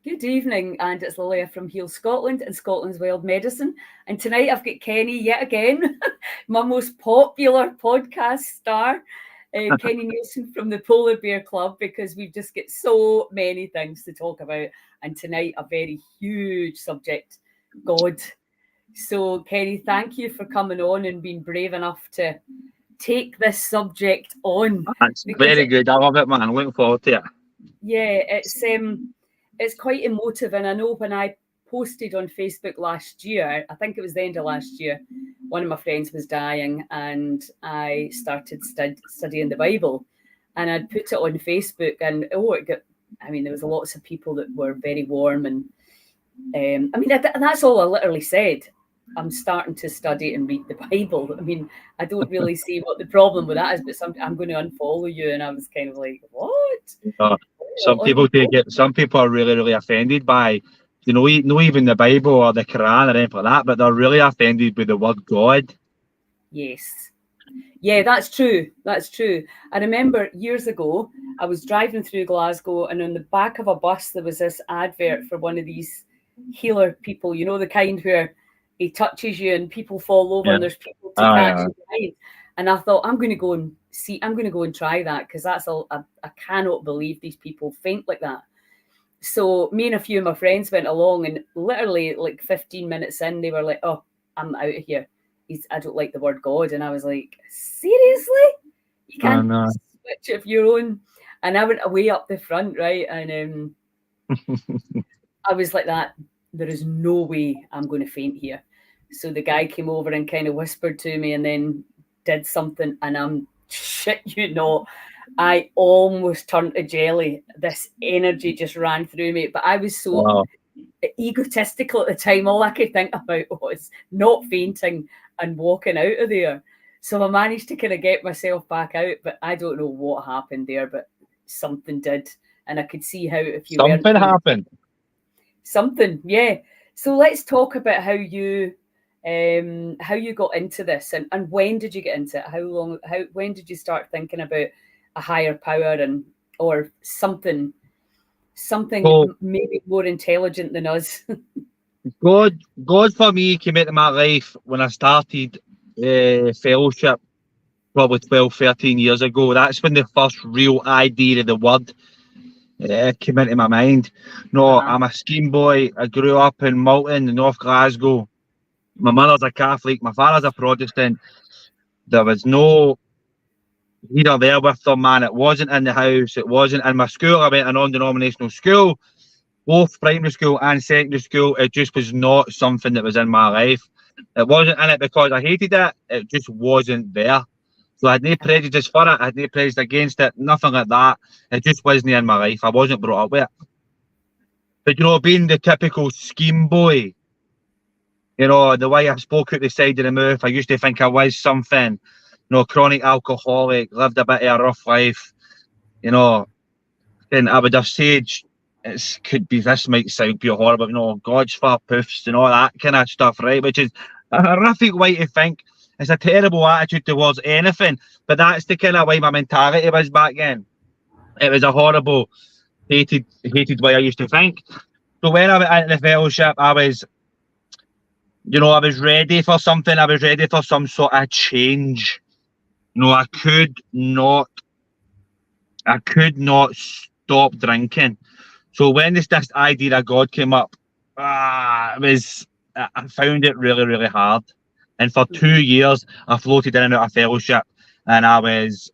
Good evening, and it's Lilia from Heal Scotland and Scotland's Wild Medicine. And tonight I've got Kenny yet again, my most popular podcast star, Kenny Neilson from the Polar Bear Club, because we've just got so many things to talk about. And tonight, a very huge subject, God. So, Kenny, thank you for coming on and being brave enough to take this subject on. That's very good. I love it, man. I'm looking forward to it. Yeah, it's quite emotive, and I know when I posted on Facebook last year, I think it was the end of last year, one of my friends was dying, and I started studying the Bible, and I'd put it on Facebook, and there was lots of people that were very warm, and that's all I literally said. I'm starting to study and read the Bible. I mean, I don't really see what the problem with that is, but I'm going to unfollow you, and I was kind of like, what? Some people are really, really offended by, not even the Bible or the Quran or anything like that, but they're really offended with the word God. Yes. Yeah, that's true. That's true. I remember years ago, I was driving through Glasgow, and on the back of a bus, there was this advert for one of these healer people, the kind where he touches you and people fall over and there's people to catch you behind. And I thought, I'm going to go and try that, because I cannot believe these people faint like that. So me and a few of my friends went along, and literally like 15 minutes in, they were like, oh, I'm out of here. I don't like the word God. And I was like, seriously? You can't switch of your own? And I went away up the front, right? And I was like that. There is no way I'm going to faint here. So the guy came over and kind of whispered to me and then did something, and I almost turned to jelly. This energy just ran through me, but I was so egotistical at the time. All I could think about was not fainting and walking out of there. So I managed to kind of get myself back out, but I don't know what happened there, but something did. And I could see how if you something happened. Something, yeah. So let's talk about how you got into this, and when did you get into it? When did you start thinking about a higher power or something maybe more intelligent than us? God for me came into my life when I started fellowship, probably 12, 13 years ago. That's when the first real idea of the word came into my mind. I'm a scheme boy. I grew up in Malton, in North Glasgow. My mother's a Catholic, my father's a Protestant. There was no either there with them, man. It wasn't in the house, it wasn't in my school. I went to a non-denominational school, both primary school and secondary school. It just was not something that was in my life. It wasn't in it because I hated it, it just wasn't there. So I had no prejudice for it, I had no prejudice against it, nothing like that. It just wasn't in my life. I wasn't brought up with it. But being the typical scheme boy, the way I spoke out the side of the mouth, I used to think I was something, chronic alcoholic, lived a bit of a rough life, and I would have said, this might sound pure horrible, God's for poofs and all that kind of stuff, right? Which is a horrific way to think. It's a terrible attitude towards anything, but that's the kind of way my mentality was back then. It was a horrible, hated way I used to think. So when I went into the fellowship, I was ready for something. I was ready for some sort of change. I could not stop drinking. So when this idea of God came up, I found it really, really hard. And for 2 years, I floated in and out of fellowship, and I was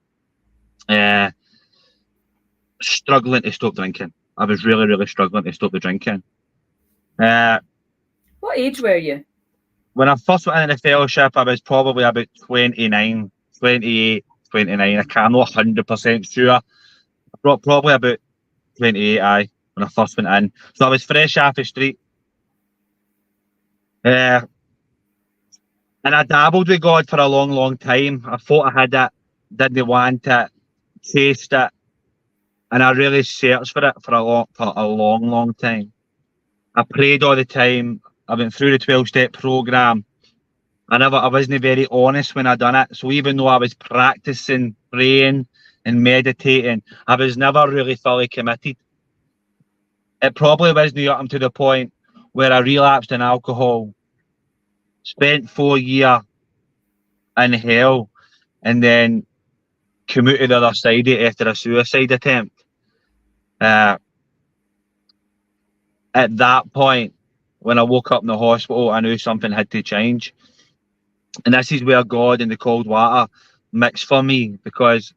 struggling to stop drinking. I was really, really struggling to stop the drinking. What age were you? When I first went into the fellowship, I was probably about 28, 29. I'm not 100% sure. Probably about 28, when I first went in. So I was fresh off the street. And I dabbled with God for a long, long time. I thought I had it, didn't want it, chased it. And I really searched for it for a long, long time. I prayed all the time. I went through the 12-step program. I wasn't very honest when I done it. So even though I was practicing praying and meditating, I was never really fully committed. it probably wasn't up to the point where I relapsed in alcohol, spent 4 years in hell, and then came out to the other side of it after a suicide attempt. At that point, when I woke up in the hospital, I knew something had to change. And this is where God and the cold water mixed for me, because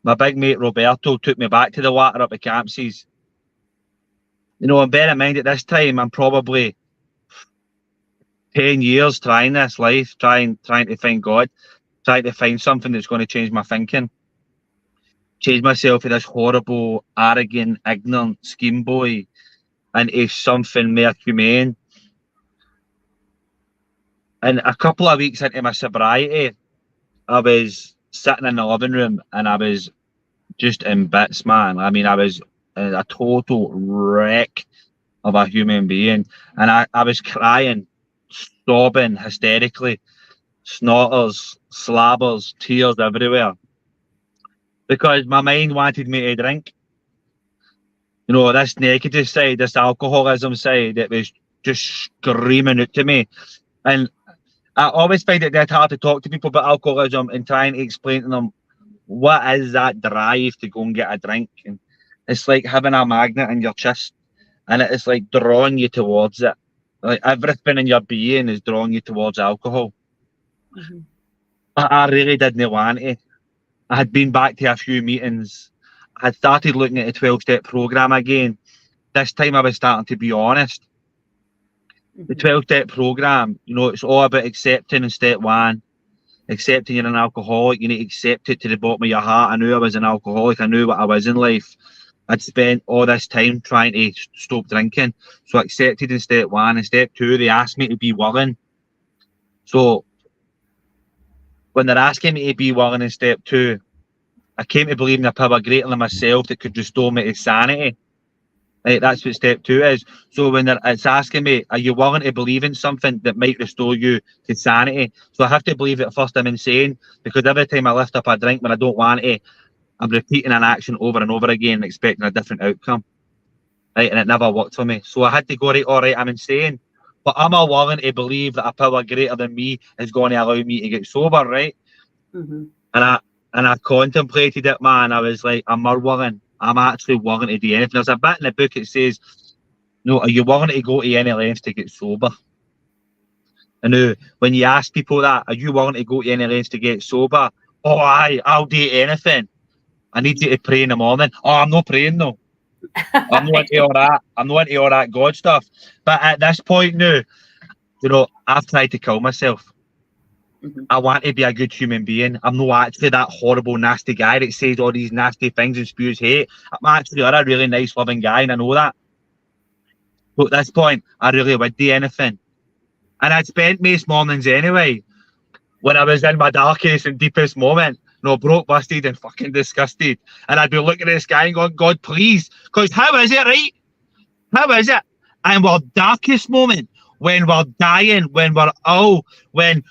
my big mate Roberto took me back to the water up at Campsies. You know, and bear in mind at this time, I'm probably 10 years trying this life, trying to find God, trying to find something that's going to change my thinking, change myself from this horrible, arrogant, ignorant scheme boy into something more humane. And a couple of weeks into my sobriety, I was sitting in the living room and I was just in bits, man. I mean, I was a total wreck of a human being. And I was crying, sobbing hysterically, snorters, slabbers, tears everywhere. Because my mind wanted me to drink. You know, this negative side, this alcoholism side, it was just screaming out to me. And I always find it dead hard to talk to people about alcoholism and trying to explain to them what is that drive to go and get a drink. And it's like having a magnet in your chest, and it's like drawing you towards it. Like everything in your being is drawing you towards alcohol. Mm-hmm. But I really didn't want it. I had been back to a few meetings. I had started looking at a 12-step program again. This time I was starting to be honest. The 12-step program, you know, it's all about accepting in step one. Accepting you're an alcoholic, you need to accept it to the bottom of your heart. I knew I was an alcoholic. I knew what I was in life. I'd spent all this time trying to stop drinking. So I accepted in step one. And step two, they asked me to be willing. So when they're asking me to be willing in step two, I came to believe in a power greater than myself that could restore me to sanity. Right, that's what step two is. So when it's asking me, are you willing to believe in something that might restore you to sanity? So I have to believe at first I'm insane, because every time I lift up a drink when I don't want to, I'm repeating an action over and over again, expecting a different outcome. Right, and it never worked for me. So I had to go, right, all right, I'm insane, but am I willing to believe that a power greater than me is going to allow me to get sober, right? Mm-hmm. And I contemplated it, man. I was like, I'm more willing. I'm actually willing to do anything. There's a bit in the book that says, no, are you willing to go to any lengths to get sober? And now, when you ask people that, are you willing to go to any lengths to get sober? Oh, I'll do anything. I need you to pray in the morning. Oh, I'm not praying, though. I'm not into all that. I'm not into all that God stuff. But at this point now, you know, I've tried to kill myself. Mm-hmm. I want to be a good human being. I'm not actually that horrible, nasty guy that says all these nasty things and spews hate. I'm actually a really nice, loving guy, and I know that. But at this point, I really would do anything. And I'd spent most mornings anyway, when I was in my darkest and deepest moment, you know, broke, busted, and fucking disgusted. And I'd be looking at the sky and going, God, please. Because how is it, right? How is it? And our darkest moment, when we're dying, when we're ill, when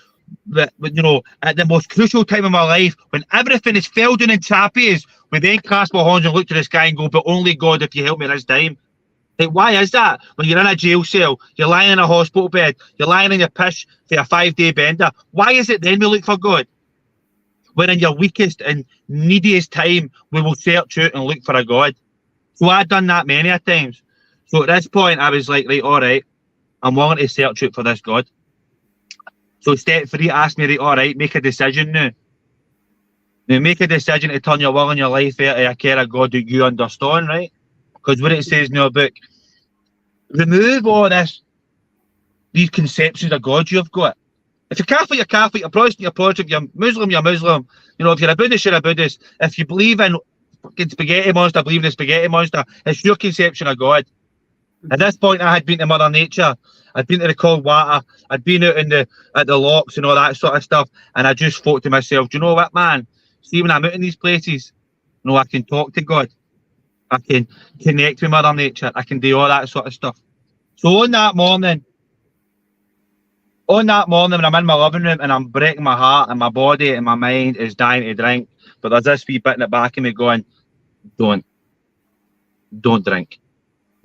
you know, at the most crucial time of my life, when everything is filled in and tappy, is we then cast our hands and look to the sky and go, but only God, if you help me this time. Like, why is that? When you're in a jail cell, you're lying in a hospital bed, you're lying in your piss for a 5-day bender. Why is it then we look for God? When in your weakest and neediest time, we will search out and look for a God. So I've done that many a times. So at this point, I was like, right, all right, I'm willing to search out for this God. So step three asked me, right, all right, make a decision now. Now make a decision to turn your will and your life out of a care of God that you understand, right? Because what it says in your book, remove all these conceptions of God you've got. If you're Catholic, you're Catholic, you're Protestant, you're Protestant, you're Muslim, you're Muslim. You know, if you're a Buddhist, you're a Buddhist. If you believe in fucking spaghetti monster, believe in the spaghetti monster, it's your conception of God. At this point, I had been to Mother Nature. I'd been to the cold water. I'd been out at the locks and all that sort of stuff. And I just thought to myself, do you know what, man? See, when I'm out in these places, you know, I can talk to God. I can connect with Mother Nature. I can do all that sort of stuff. So on that morning, when I'm in my living room and I'm breaking my heart and my body and my mind is dying to drink, but there's this wee bit in the back of me going, don't drink.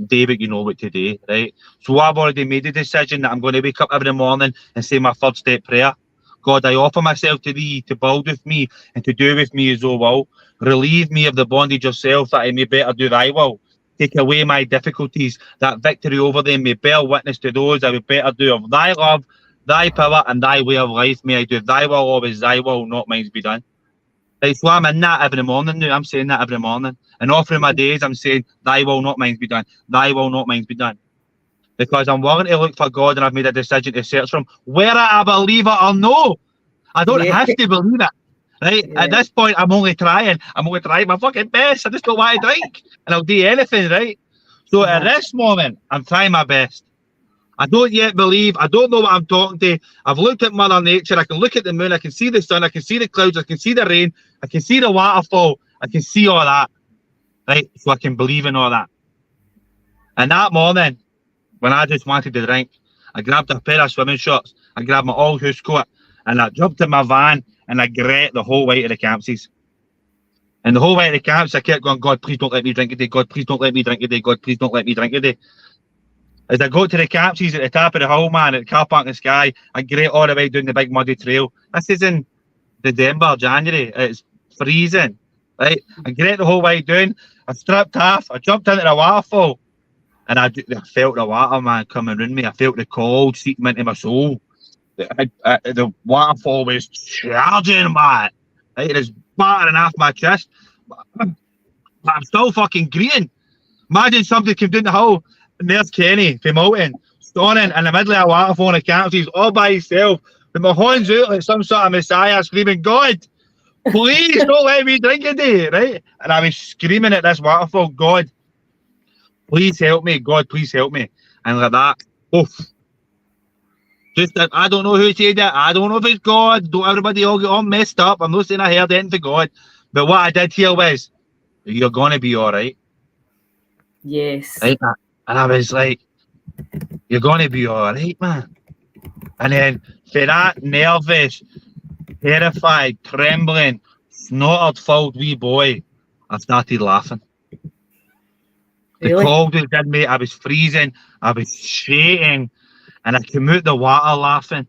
day what you know what to do, right? So I've already made the decision that I'm going to wake up every morning and say my third step prayer. God, I offer myself to thee to build with me and to do with me as thou wilt. Relieve me of the bondage of self that I may better do thy will. Take away my difficulties, that victory over them may bear witness to those I would better do of thy love, thy power, and thy way of life. May I do thy will always, thy will, not mine be done. Right, so I'm in that every morning now. I'm saying that every morning. And all through my days, I'm saying, thy will, not mine be done. Thy will, not mine be done. Because I'm willing to look for God and I've made a decision to search for him. Whether I believe it or no, I don't Yeah. have to believe it. Right? Yeah. At this point, I'm only trying my fucking best. I just don't want to drink. And I'll do anything, right? So at this moment, I'm trying my best. I don't yet believe. I don't know what I'm talking to. I've looked at Mother Nature. I can look at the moon. I can see the sun. I can see the clouds. I can see the rain. I can see the waterfall. I can see all that. Right? So I can believe in all that. And that morning, when I just wanted to drink, I grabbed a pair of swimming shorts. I grabbed my all hoose coat. And I jumped in my van. And I gret the whole way to the campsies. And the whole way to the camps, I kept going, God, please don't let me drink today. God, please don't let me drink today. God, please don't let me drink today. As I got to the campsies at the top of the hill, man, at the car park in the sky, I great all the way down the big muddy trail. This is in December, January. It's freezing, right? I great the whole way down. I stripped off. I jumped into the waterfall. And I felt the water, man, coming around me. I felt the cold seeping into my soul. The waterfall was charging, man. Right? It is battering off my chest. I'm still fucking green. Imagine somebody came down the hill and there's Kenny from Moulton, standing in the middle of a waterfall in the campsies all by himself, with my horns out like some sort of messiah, screaming, God, please don't let me drink today, right? And I was screaming at this waterfall, God, please help me, God, please help me. And like that, oof. Just that, I don't know who said that. I don't know if it's God. Don't everybody all get all messed up. I'm not saying I heard anything from God. But what I did hear was, you're going to be all right. Yes. Right? And I was like, you're going to be all right, man. And then for that nervous, terrified, trembling, snotted-filled wee boy, I started laughing. Really? The cold was in me. I was freezing. I was shaking. And I came out the water laughing.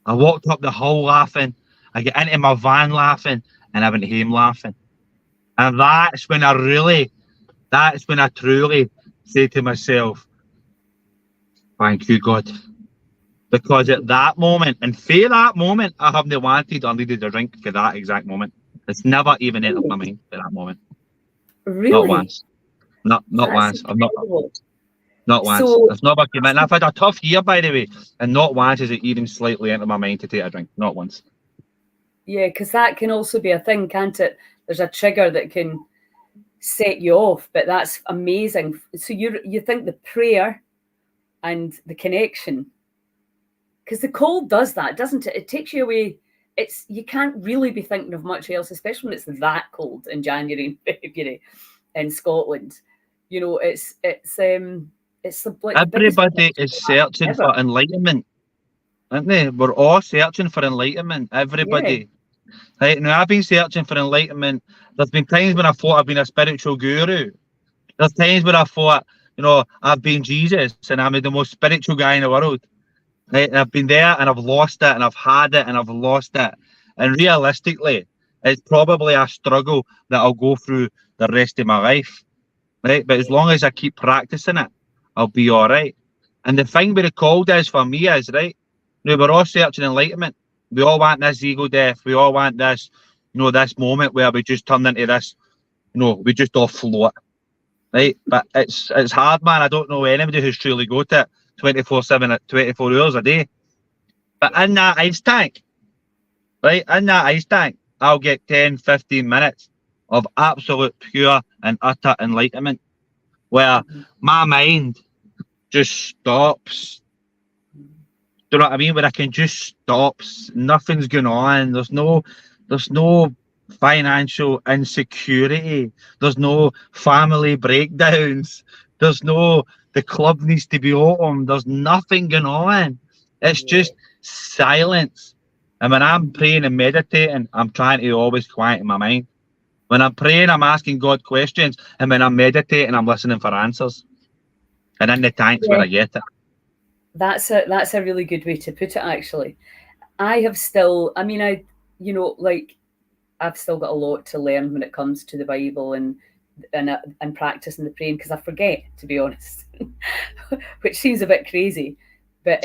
I walked up the hill laughing. I get into my van laughing. And I went home laughing. And that's when I truly say to myself, thank you, God. Because at that moment, and for that moment, I haven't wanted or needed a drink for that exact moment. It's never even entered my mind for that moment. Really? Not once. Not That's once. incredible. Not once. So- It's never come in. I've had a tough year, by the way, and not once has it even slightly entered my mind to take a drink. Not once. Yeah, because that can also be a thing, can't it? There's a trigger that can set you off, but that's amazing. So you think the prayer and the connection, because the cold does that, doesn't it? It takes you away. You can't really be thinking of much else, especially when it's that cold in January and February in Scotland. You know, it's like Everybody is searching ever. for enlightenment, aren't they? We're all searching for enlightenment. Everybody. Right now, I've been searching for enlightenment. There's been times when I thought I've been a spiritual guru. There's times when I thought, I've been Jesus and I'm the most spiritual guy in the world. Right? And I've been there and I've lost it and I've had it and I've lost it. And realistically, it's probably a struggle that I'll go through the rest of my life. Right? But as long as I keep practicing it, I'll be all right. And the thing with the cold is for me is, right, we're all searching enlightenment. We all want this ego death. We all want this, this moment where we just turn into this, we just all float. Right? But it's hard, man. I don't know anybody who's truly got it 24/7, 24 hours a day. But in that ice tank, right, I'll get 10, 15 minutes of absolute pure and utter enlightenment where my mind just stops. Do you know what I mean? Where I can just stop. Nothing's going on. There's no financial insecurity. There's no family breakdowns. There's no the club needs to be open. There's nothing going on. It's just silence. And when I'm praying and meditating, I'm trying to always quiet my mind. When I'm praying, I'm asking God questions. And when I'm meditating, I'm listening for answers. And in the tanks where I get it. That's a really good way to put it, actually. I have still, I mean, like, I've still got a lot to learn when it comes to the Bible and practicing the praying, because I forget, to be honest, which seems a bit crazy. But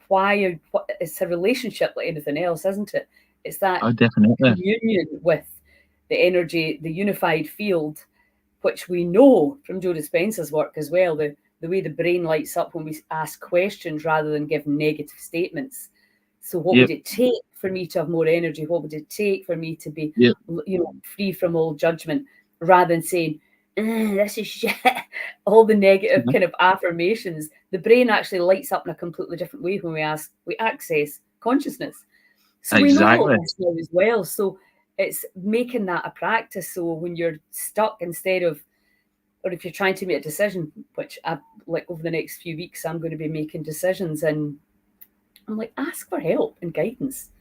why? It's a relationship like anything else, isn't it? It's that Oh, definitely. communion with the energy, the unified field, which we know from Joe Dispenza's work as well. The way the brain lights up when we ask questions rather than give negative statements. So what would it take for me to have more energy? What would it take for me to be, free from all judgment, rather than saying, this is shit, all the negative kind of affirmations? The brain actually lights up in a completely different way when we access consciousness. So we know all this now as well. So it's making that a practice. So when you're stuck, instead of, or if you're trying to make a decision, which like over the next few weeks, I'm going to be making decisions, and I'm like, ask for help and guidance.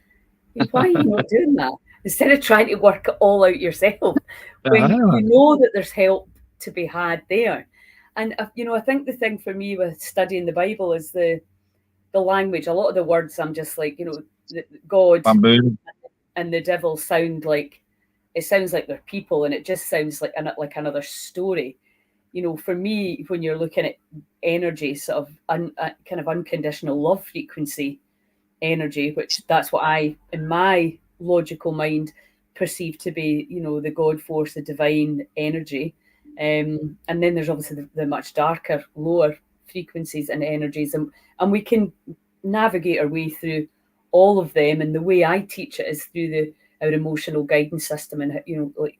Why are you not doing that? Instead of trying to work it all out yourself, when you know that there's help to be had there. And, I think the thing for me with studying the Bible is the language. A lot of the words, I'm just like, God and the devil sounds like they're people, and it just sounds like another story. For me, when you're looking at energy, sort of kind of unconditional love frequency energy, which that's what I, in my logical mind, perceive to be, the God force, the divine energy. And then there's obviously the much darker, lower frequencies and energies, and we can navigate our way through all of them. And the way I teach it is through our emotional guidance system, and like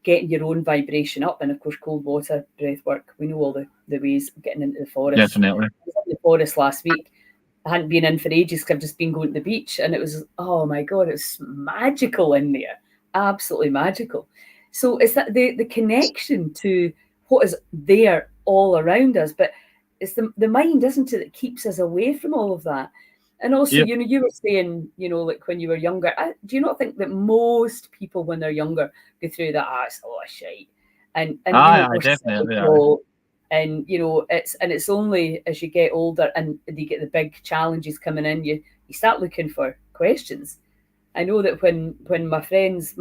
getting your own vibration up, and of course cold water, breath work. We know all the ways of getting into the forest. Definitely. I was in the forest last week. I hadn't been in for ages because I've just been going to the beach, and it was, oh my God, it was magical in there. Absolutely magical. So it's that the connection to what is there all around us, but it's the mind, isn't it, that keeps us away from all of that. And also, you were saying, like when you were younger, do you not think that most people when they're younger go through that, it's a lot of shite, and definitely, and it's only as you get older and you get the big challenges coming in, you start looking for questions. I know that when my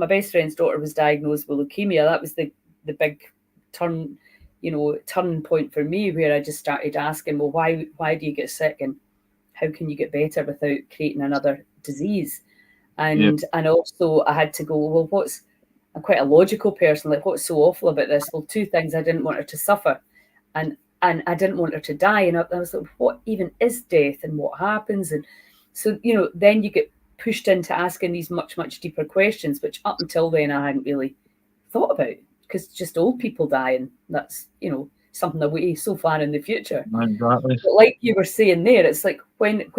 best friend's daughter was diagnosed with leukemia, that was the big turning point for me, where I just started asking, well, why do you get sick, and how can you get better without creating another disease? And also I had to go, well, I'm quite a logical person, like, what's so awful about this? Well, two things: I didn't want her to suffer, and I didn't want her to die. And I was like, what even is death, and what happens? And so, then you get pushed into asking these much, much deeper questions, which up until then I hadn't really thought about, because just old people die, and that's, something away so far in the future. Exactly. But like you were saying there, it's like when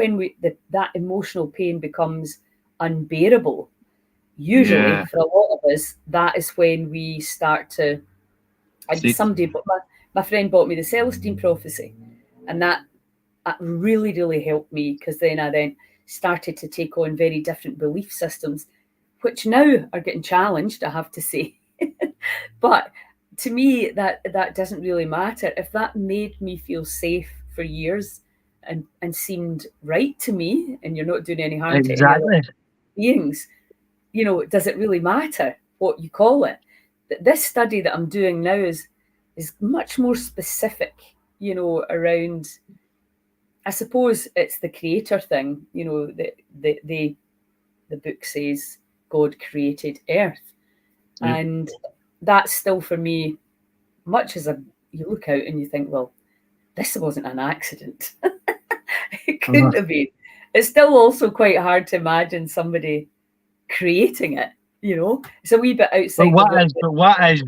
that emotional pain becomes unbearable, usually for a lot of us, that is when we start to. My friend bought me the Celestine Prophecy, and that really, really helped me, because then I started to take on very different belief systems, which now are getting challenged, I have to say. But to me, that doesn't really matter. If that made me feel safe for years and seemed right to me, and you're not doing any harm to any other beings, does it really matter what you call it? This study that I'm doing now is much more specific, around, I suppose it's the creator thing. The book says God created Earth, and that's still for me, much as you look out and you think, well, this wasn't an accident. It couldn't have been. It's still also quite hard to imagine somebody creating it. It's a wee bit outside. But what is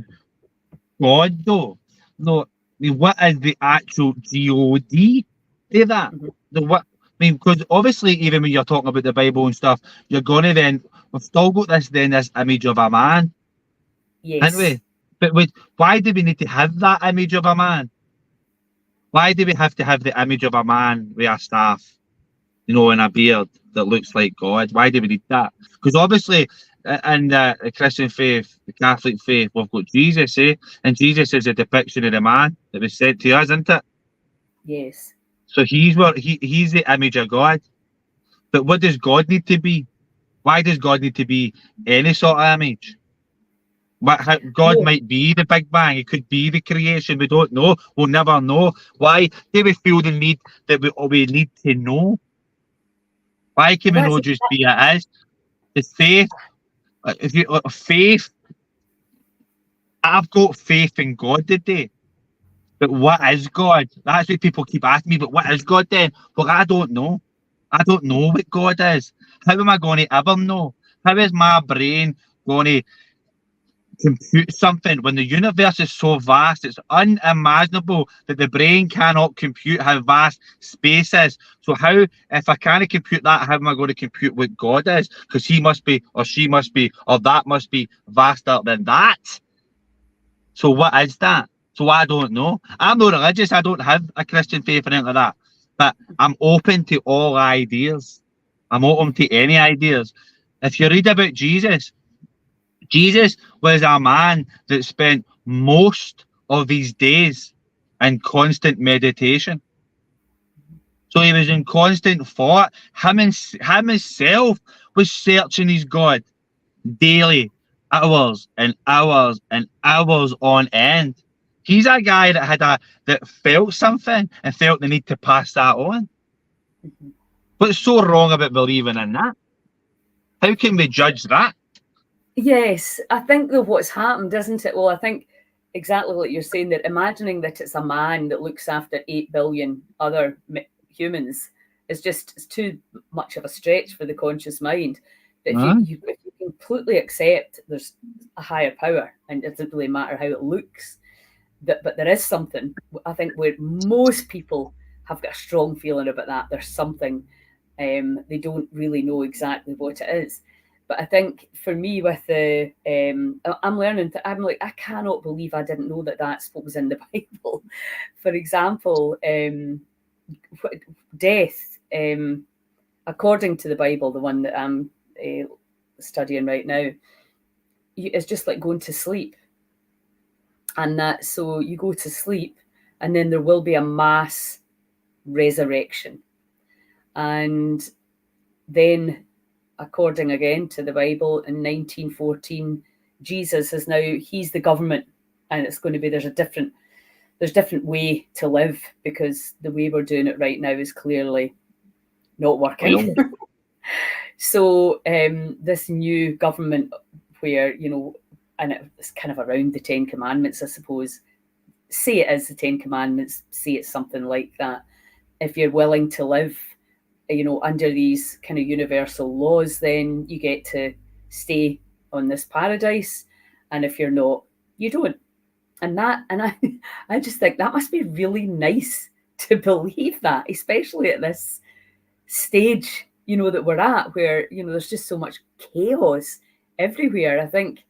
God though? No, I mean, what is the actual God to that? Because obviously, even when you're talking about the Bible and stuff, you're gonna then, we've still got this image of a man. Yes. Haven't we? But why do we need to have that image of a man? Why do we have to have the image of a man with a staff, and a beard that looks like God? Why do we need that? Because obviously, in the Christian faith, the Catholic faith, we've got Jesus, eh? And Jesus is a depiction of the man that was sent to us, isn't it? Yes. So he's the image of God. But what does God need to be? Why does God need to be any sort of image? God No, might be the Big Bang. It could be the creation. We don't know. We'll never know. Why do we feel the need that we need to know? Why can we that's not just be it is? The faith. If you faith, I've got faith in God today. But what is God? That's what people keep asking me. But what is God then? Well, I don't know. I don't know what God is. How am I going to ever know? How is my brain going to compute something when the universe is so vast? It's unimaginable that the brain cannot compute how vast space is. So how, if I can't compute that, how am I going to compute what God is? Because he must be, or she must be, or that must be vaster than that. So what is that? So I don't know. I'm not religious. I don't have a Christian faith or anything like that. But I'm open to all ideas. I'm open to any ideas. If you read about Jesus, Jesus was a man that spent most of his days in constant meditation. So he was in constant thought. Him himself was searching his God daily, hours and hours and hours on end. He's a guy that felt something and felt the need to pass that on. What's so wrong about believing in that? How can we judge that? yes, I think that what's happened, isn't it? Well, I think exactly what you're saying, that imagining that it's a man that looks after 8 billion other humans is just it's too much of a stretch for the conscious mind. But if you completely accept there's a higher power and it doesn't really matter how it looks, but there is something, I think, where most people have got a strong feeling about that. There's something, they don't really know exactly what it is. But I think for me, with the, I'm learning to, I'm like, I cannot believe I didn't know that that's what was in the Bible. For example, death, according to the Bible, the one that I'm studying right now, is just like going to sleep. And that, so you go to sleep, and then there will be a mass resurrection. And then, according again to the Bible, in 1914, Jesus is now, he's the government, and it's going to be, there's different way to live, because the way we're doing it right now is clearly not working. So this new government, where, you know, and it's kind of around the 10 Commandments, I suppose. Say it is the 10 Commandments, say it's something like that. If you're willing to live, you know, under these kind of universal laws, then you get to stay on this paradise. And if you're not, you don't. And I just think that must be really nice to believe that, especially at this stage, you know, that we're at, where, you know, there's just so much chaos everywhere. I think,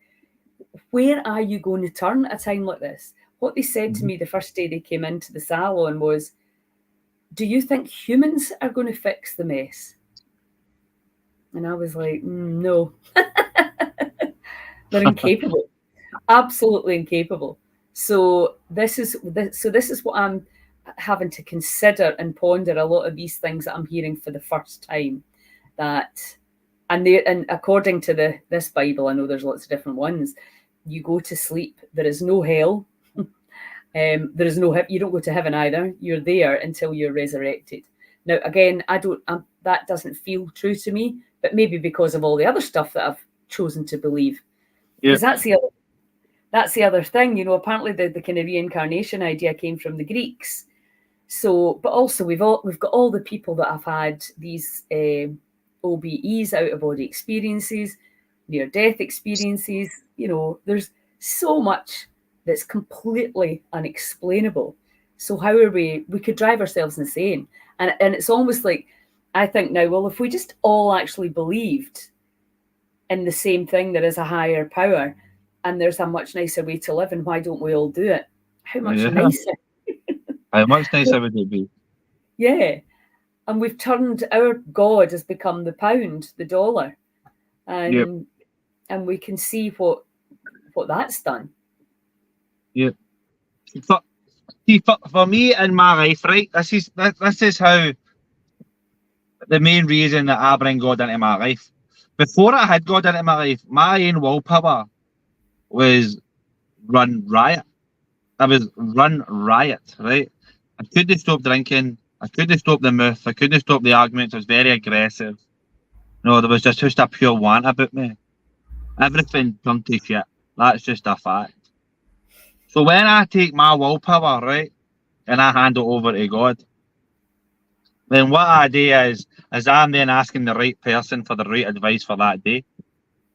where are you going to turn at a time like this? What they said to me the first day they came into the salon was, do you think humans are going to fix the mess? And I was like, no. They're incapable, absolutely incapable. So this is what I'm having to consider and ponder, a lot of these things that I'm hearing for the first time. That, and according to this Bible, I know there's lots of different ones. You go to sleep. There is no hell. There is no, you don't go to heaven either. You're there until you're resurrected. Now, again, that doesn't feel true to me, but maybe because of all the other stuff that I've chosen to believe. Because that's the other thing, you know. Apparently, the kind of reincarnation idea came from the Greeks. So, but also we've got all the people that have had these OBEs, out of body experiences, near death experiences. You know, there's so much that's completely unexplainable. So how are we could drive ourselves insane. And it's almost like, I think now, well, if we just all actually believed in the same thing, there is a higher power and there's a much nicer way to live, and why don't we all do it? How much nicer? How much nicer would it be? Yeah. And we've turned, our God has become the pound, the dollar. And and we can see what that's done. Yeah. For me in my life, right, this is how the main reason that I bring God into my life. Before I had God into my life, my own willpower was run riot. I was run riot, right? I couldn't stop drinking. I couldn't stop the mouth. I couldn't stop the arguments. I was very aggressive. No, there was just a pure want about me. Everything turned to shit. That's just a fact. So when I take my willpower, right, and I hand it over to God, then what I do is I'm then asking the right person for the right advice for that day.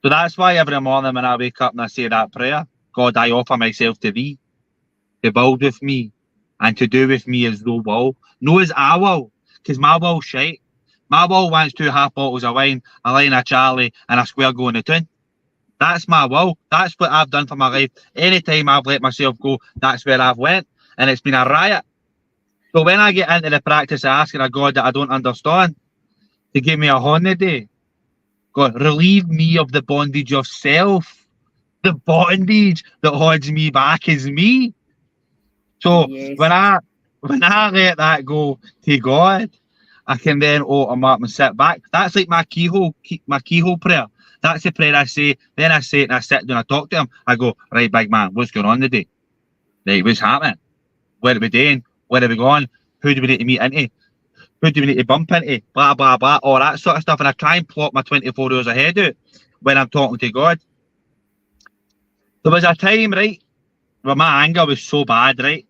So that's why every morning when I wake up and I say that prayer, God, I offer myself to thee, to build with me, and to do with me as thou will. No as I will, because my will's shite. My will wants 2 half bottles of wine, a line of Charlie, and a square going to town. That's my will. That's what I've done for my life. Anytime I've let myself go, that's where I've went, and it's been a riot. So when I get into the practice of asking a God that I don't understand to give me a holiday, God, relieve me of the bondage of self. The bondage that holds me back is me. So Yes. when I let that go to God, I can then open up and sit back. That's like my keyhole prayer. That's the prayer I say. Then I say it and I sit down and I talk to him. I go, right, big man, what's going on today? Right, what's happening? Where are we doing? Where are we going? Who do we need to meet into? Who do we need to bump into? Blah, blah, blah, all that sort of stuff. And I try and plot my 24 hours ahead out when I'm talking to God. There was a time, right, where my anger was so bad, right?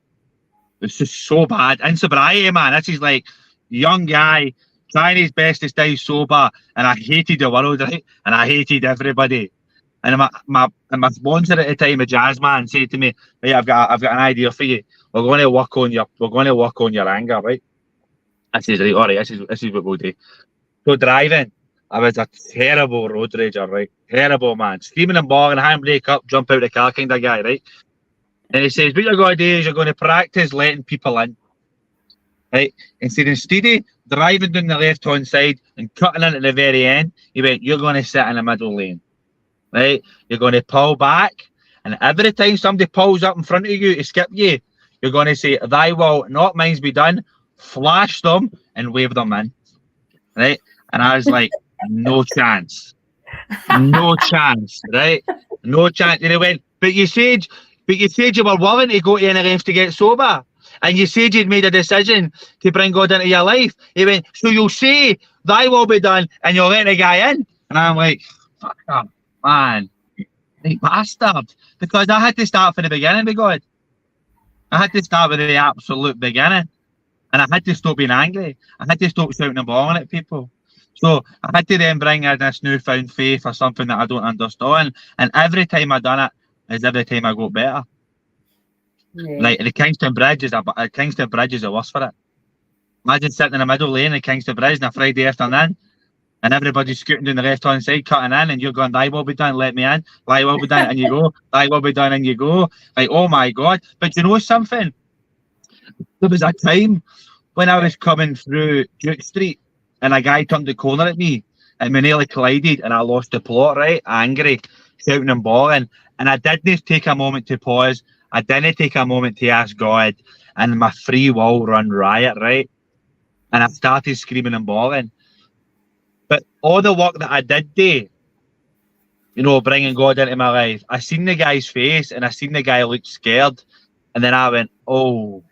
It was just so bad. In sobriety, man, this is like young guy trying his best to stay sober, and I hated the world, right? And I hated everybody. And my sponsor at the time, a jazz man, said to me, "Hey, I've got an idea for you. We're going to work on your anger, right?" I says, "Right, all right, this is what we'll do." So driving, I was a terrible road rager, right? Terrible, man. Screaming and bawling, handbrake up, jump out of the car kind of guy, right? And he says, what you're going to do is you're going to practice letting people in, right? And so instead of driving down the left-hand side and cutting in at the very end, he went, you're going to sit in the middle lane, right? You're going to pull back, and every time somebody pulls up in front of you to skip you, you're going to say, thy will, not mine's be done, flash them and wave them in, right? And I was like, no chance. No chance, right? No chance. And he went, but you said you were willing to go to any lengths to get sober. And you said you'd made a decision to bring God into your life. He went, so you'll say, thy will be done, and you'll let the guy in. And I'm like, fuck up, man. Like, bastard. Because I had to start from the beginning with God. I had to start with the absolute beginning. And I had to stop being angry. I had to stop shouting and bawling at people. So I had to then bring in this newfound faith or something that I don't understand. And every time I done it is every time I got better. Yeah. Like the Kingston Bridge is the worst for it. Imagine sitting in the middle lane of Kingston Bridge on a Friday afternoon and everybody's scooting down the left hand side, cutting in, and you're going, thy will be done, let me in, thy will be done, and you go, thy will be done, and you go. Like, oh my God. But you know something? There was a time when I was coming through Duke Street and a guy turned the corner at me and we nearly collided and I lost the plot, right? Angry, shouting and bawling. And I didn't take a moment to pause. I didn't take a moment to ask God, and my free will run riot, right? And I started screaming and bawling. But all the work that I did do, you know, bringing God into my life, I seen the guy's face and I seen the guy look scared. And then I went, oh.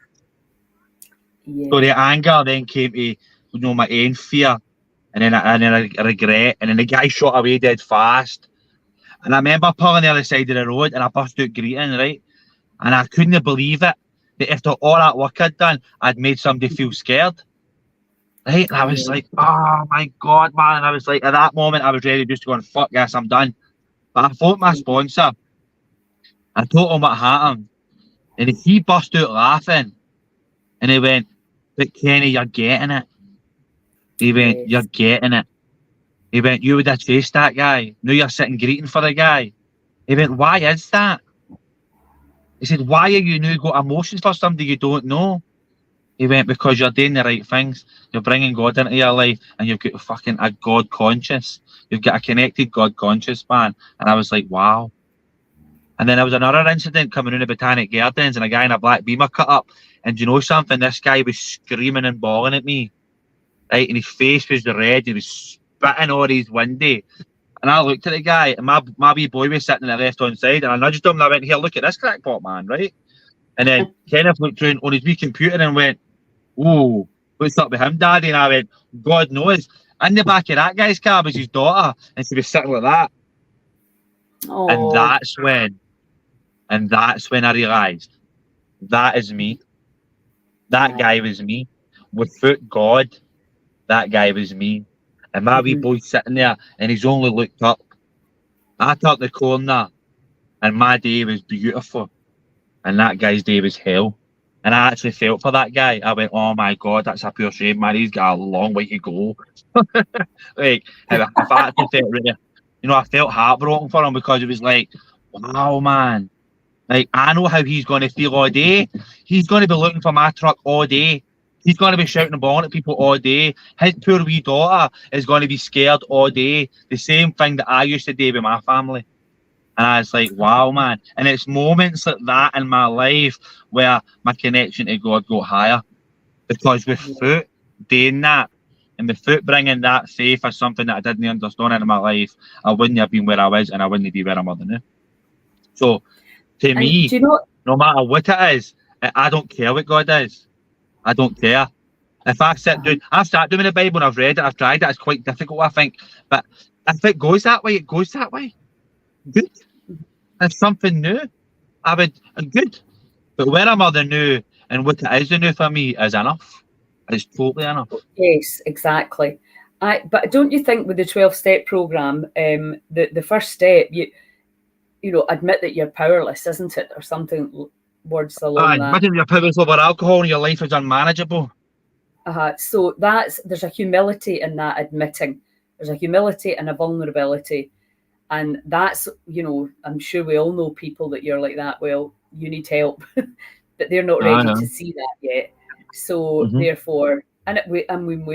Yeah. So the anger then came to, you know, my own fear, and then I regret, and then the guy shot away dead fast. And I remember pulling the other side of the road, and I burst out greeting, right? And I couldn't believe it that after all that work I'd done, I'd made somebody feel scared, right? And I was like, oh my God, man! And I was like, at that moment, I was ready just going, fuck yes, I'm done. But I phoned my sponsor. I told him what happened, and he burst out laughing, and he went, but Kenny, you're getting it. He went, Yes. you're getting it. He went, you would have chased that guy. Now you're sitting greeting for the guy. He went, why is that? He said, why are you now got emotions for somebody you don't know? He went, because you're doing the right things. You're bringing God into your life, and you've got fucking a God conscious. You've got a connected God conscious, man. And I was like, wow. And then there was another incident coming in the Botanic Gardens, and a guy in a black beamer cut up. And do you know something? This guy was screaming and bawling at me, right? And his face was red. He was spitting all his windy. And I looked at the guy, and my wee boy was sitting on the left hand side, and I nudged him and I went, here, look at this crackpot, man, right? And then Kenneth looked through on his wee computer and went, oh, what's up with him, Daddy? And I went, God knows. In the back of that guy's car was his daughter, and she was sitting like that. Oh. And that's when I realised that is me. That guy was me. Without God, that guy was me. And my wee boy's sitting there, and he's only looked up. I turned the corner, and my day was beautiful. And that guy's day was hell. And I actually felt for that guy. I went, oh my God, that's a pure shame, man. He's got a long way to go. Like, if I actually felt really, I felt heartbroken for him, because it was like, wow, man. Like, I know how he's going to feel all day. He's going to be looking for my truck all day. He's going to be shouting and bawling at people all day. His poor wee daughter is going to be scared all day. The same thing that I used to do with my family. And I was like, wow, man. And it's moments like that in my life where my connection to God got higher. Because without doing that, and without bringing that faith as something that I didn't understand in my life, I wouldn't have been where I was, and I wouldn't be where I'm at now. So, to me, no matter what it is, I don't care what God is. I don't care. If I sit down, I've started doing the Bible and I've read it, I've tried it, it's quite difficult, I think. But if it goes that way, it goes that way. Good. It's something new. Good. But where I'm the new and what it is the new for me is enough. It's totally enough. Yes, exactly. But don't you think with the 12-step program, the first step, admit that you're powerless, isn't it? Or something words along that. Imagine you're powerless over alcohol and your life is unmanageable. So there's a humility in that admitting. There's a humility and a vulnerability. And that's, I'm sure we all know people that you're like that. Well, you need help, but they're not ready to see that yet. So therefore, we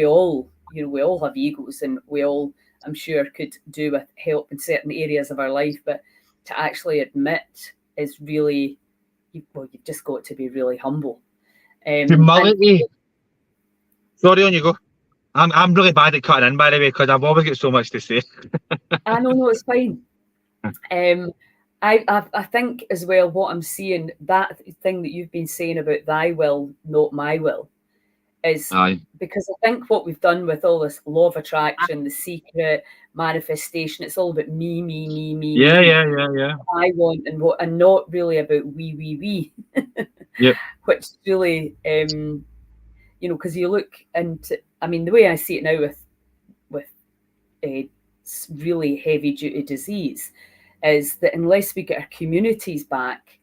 all, we all have egos, and we all, I'm sure, could do with help in certain areas of our life. But to actually admit is really, you've just got to be really humble. Humility. Sorry, on you go. I'm really bad at cutting in, by the way, because I've always got so much to say. I know, it's fine. I think as well, what I'm seeing, that thing that you've been saying about thy will, not my will, is because I think what we've done with all this law of attraction, the secret manifestation, it's all about me. Yeah. I want and not really about we. Yeah. Which really, because you look into, the way I see it now with really heavy duty disease is that unless we get our communities back,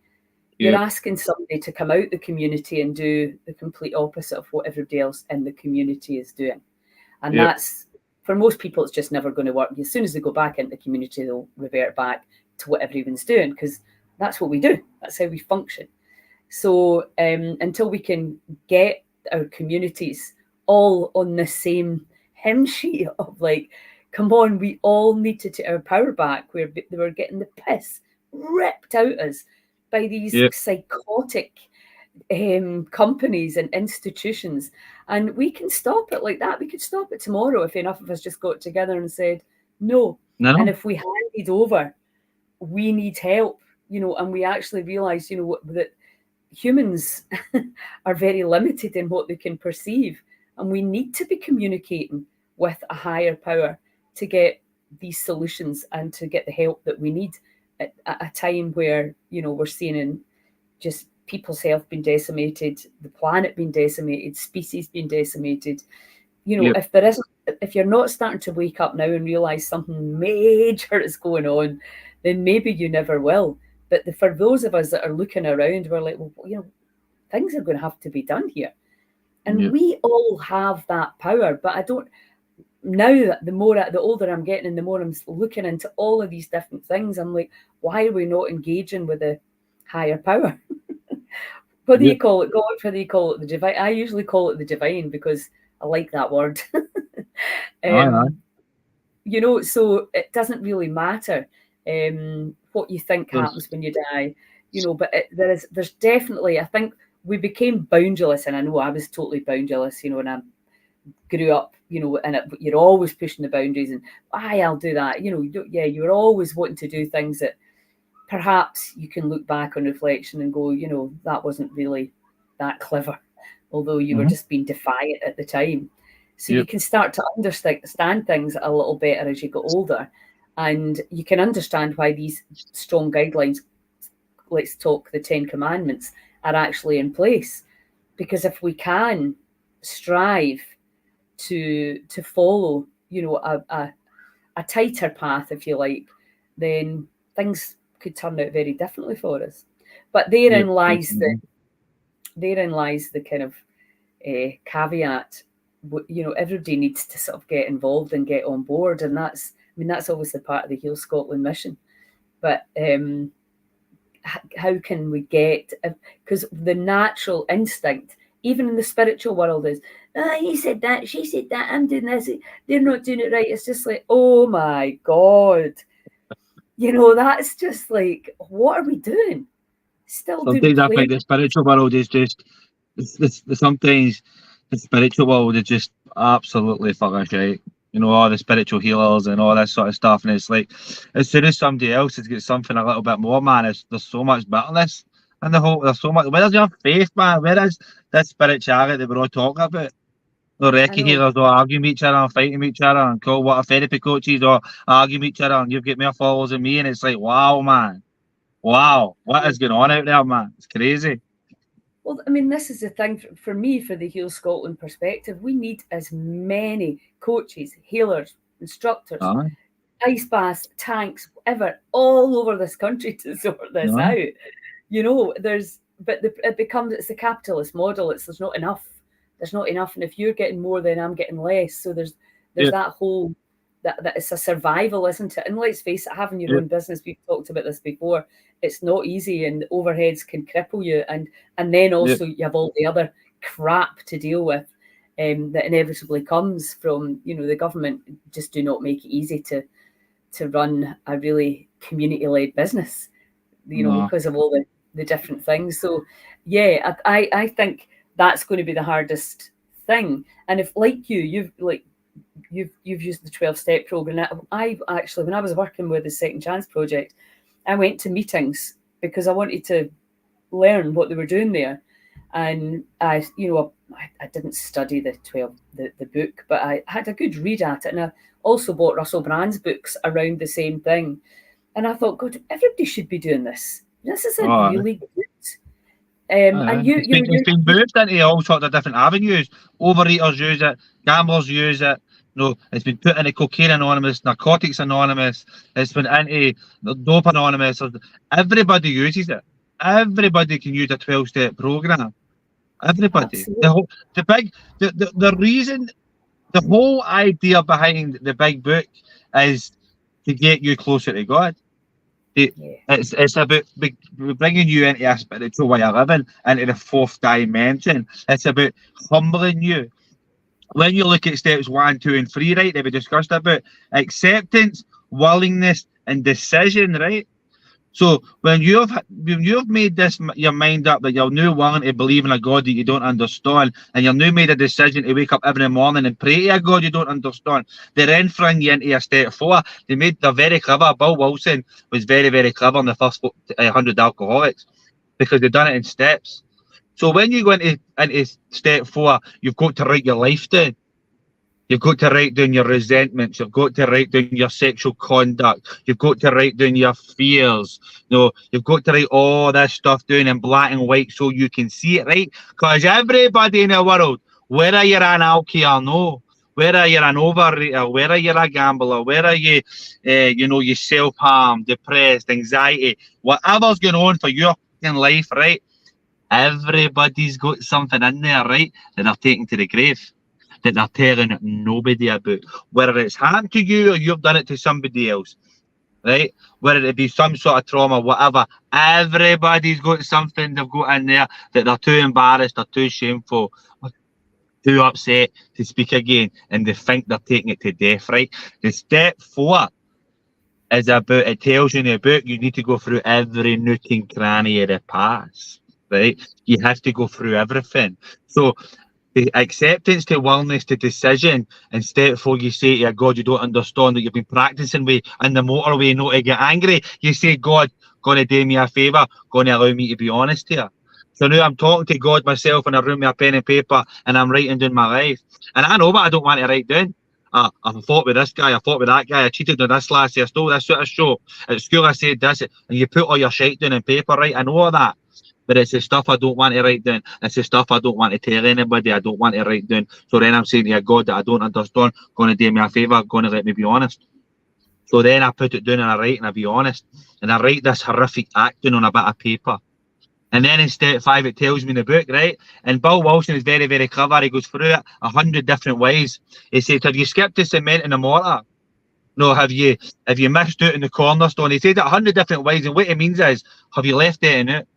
you're asking somebody to come out the community and do the complete opposite of what everybody else in the community is doing. And that's, for most people, it's just never going to work. As soon as they go back into the community, they'll revert back to what everyone's doing, because that's what we do. That's how we function. So until we can get our communities all on the same hymn sheet of like, come on, we all need to take our power back, where they were getting the piss ripped out us by these psychotic companies and institutions. And we can stop it like that. We could stop it tomorrow if enough of us just got together and said, no. And if we handed over, we need help, and we actually realize, that humans are very limited in what they can perceive. And we need to be communicating with a higher power to get these solutions and to get the help that we need at a time where, we're seeing just people's health being decimated, the planet being decimated, species being decimated. If you're not starting to wake up now and realize something major is going on, then maybe you never will. But for those of us that are looking around, we're like, well, things are going to have to be done here. And we all have that power. But I don't, now the older I'm getting and the more I'm looking into all of these different things, I'm like, why are we not engaging with a higher power? What do you call it? God, what do you call it? The divine? I usually call it the divine because I like that word. Aye. You know, so it doesn't really matter what you think There's, happens when you die, you know, but there's definitely, I think we became boundless, and I know I was totally boundless, you know, and I grew up, you know, and you're always pushing the boundaries and, I'll do that, you know, you're always wanting to do things that perhaps you can look back on reflection and go, you know, that wasn't really that clever, although you were just being defiant at the time. So you can start to understand things a little better as you get older, and you can understand why these strong guidelines, let's talk the 10 Commandments, are actually in place. Because if we can strive to follow, you know, a tighter path, if you like, then things could turn out very differently for us. But therein lies the kind of caveat. You know, everybody needs to sort of get involved and get on board, and that's obviously part of the Heal Scotland mission. But how can we get? Because the natural instinct, even in the spiritual world, is he said that, she said that, I'm doing this, they're not doing it right. It's just like, oh my God. You know, that's just like, what are we doing? Still sometimes doing I think the spiritual world is just, sometimes the spiritual world is just absolutely fucking shit. You know, all the spiritual healers and all this sort of stuff. And it's like, as soon as somebody else has got something a little bit more, man, there's so much bitterness. And there's so much, where's your faith, man? Where is this spirituality that we're all talking about? The recce healers all arguing with each other and fighting with each other and call what a therapy coaches or arguing with each other and you've got more followers than me. And it's like, wow, man. Wow. What is going on out there, man? It's crazy. Well, I mean, this is the thing for me, for the Heal Scotland perspective. We need as many coaches, healers, instructors, ice baths, tanks, whatever, all over this country to sort this out. You know, it's the capitalist model. There's not enough. There's not enough. And if you're getting more, then I'm getting less. So there's that whole, that it's a survival, isn't it? And let's face it, having your own business, we've talked about this before, it's not easy, and overheads can cripple you. And then also you have all the other crap to deal with that inevitably comes from, you know, the government just do not make it easy to run a really community-led business, you know, because of all the different things. So yeah, I think that's going to be the hardest thing. And if, like you've used the 12-step program. I actually, when I was working with the Second Chance Project, I went to meetings because I wanted to learn what they were doing there. And I didn't study the book, but I had a good read at it. And I also bought Russell Brand's books around the same thing. And I thought, God, everybody should be doing this. This is really good. And it's been moved into all sorts of different avenues. Overeaters use it, gamblers use it. No, it's been put into Cocaine Anonymous, Narcotics Anonymous. It's been into Dope Anonymous. Everybody uses it. Everybody can use a 12-step program. Everybody. Absolutely. The reason, the whole idea behind the big book is to get you closer to God. It's about bringing you into a spiritual way of living, into the fourth dimension. It's about humbling you. When you look at steps 1, 2, and 3, right, that we discussed about acceptance, willingness, and decision, right? So when you've made your mind up that you're now willing to believe in a God that you don't understand, and you've now made a decision to wake up every morning and pray to a God you don't understand, they then bring you into a step 4. They're very clever. Bill Wilson was very, very clever in the first 100 Alcoholics, because they've done it in steps. So when you go into step 4, you've got to write your life down. You've got to write down your resentments. You've got to write down your sexual conduct. You've got to write down your fears. You've got to write all this stuff down in black and white so you can see it, right? Because everybody in the world, whether you're an alkie or no, whether you're an overeater, whether you're a gambler, whether you self-harm, depressed, anxiety, whatever's going on for your life, right? Everybody's got something in there, right, that they're taking to the grave, that they're telling nobody about. Whether it's happened to you or you've done it to somebody else, right? Whether it be some sort of trauma, whatever. Everybody's got something they've got in there that they're too embarrassed, or too shameful, or too upset to speak again, and they think they're taking it to death, right? The step 4 is about, it tells you in the book, you need to go through every nook and cranny of the past, right? You have to go through everything. So the acceptance to willingness to decision, and step 4, you say to your God, you don't understand that you've been practicing with in the motorway not to get angry. You say, God, gonna do me a favour, gonna allow me to be honest here. So now I'm talking to God myself in a room with a pen and paper, and I'm writing down my life. And I know what I don't want to write down. I fought with this guy, I fought with that guy, I cheated on this lassie, I stole this sort of show. At school I said this, and you put all your shit down in paper, right? I know all that. But it's the stuff I don't want to write down. It's the stuff I don't want to tell anybody. I don't want to write down. So then I'm saying to God that I don't understand, going to do me a favour, going to let me be honest. So then I put it down and I write and I be honest. And I write this horrific act down on a bit of paper. And then in step 5, it tells me in the book, right? And Bill Wilson is very, very clever. He goes through it 100 different ways. He says, have you skipped the cement and the mortar? No, have you missed out in the cornerstone? He says it 100 different ways. And what it means is, have you left it in it?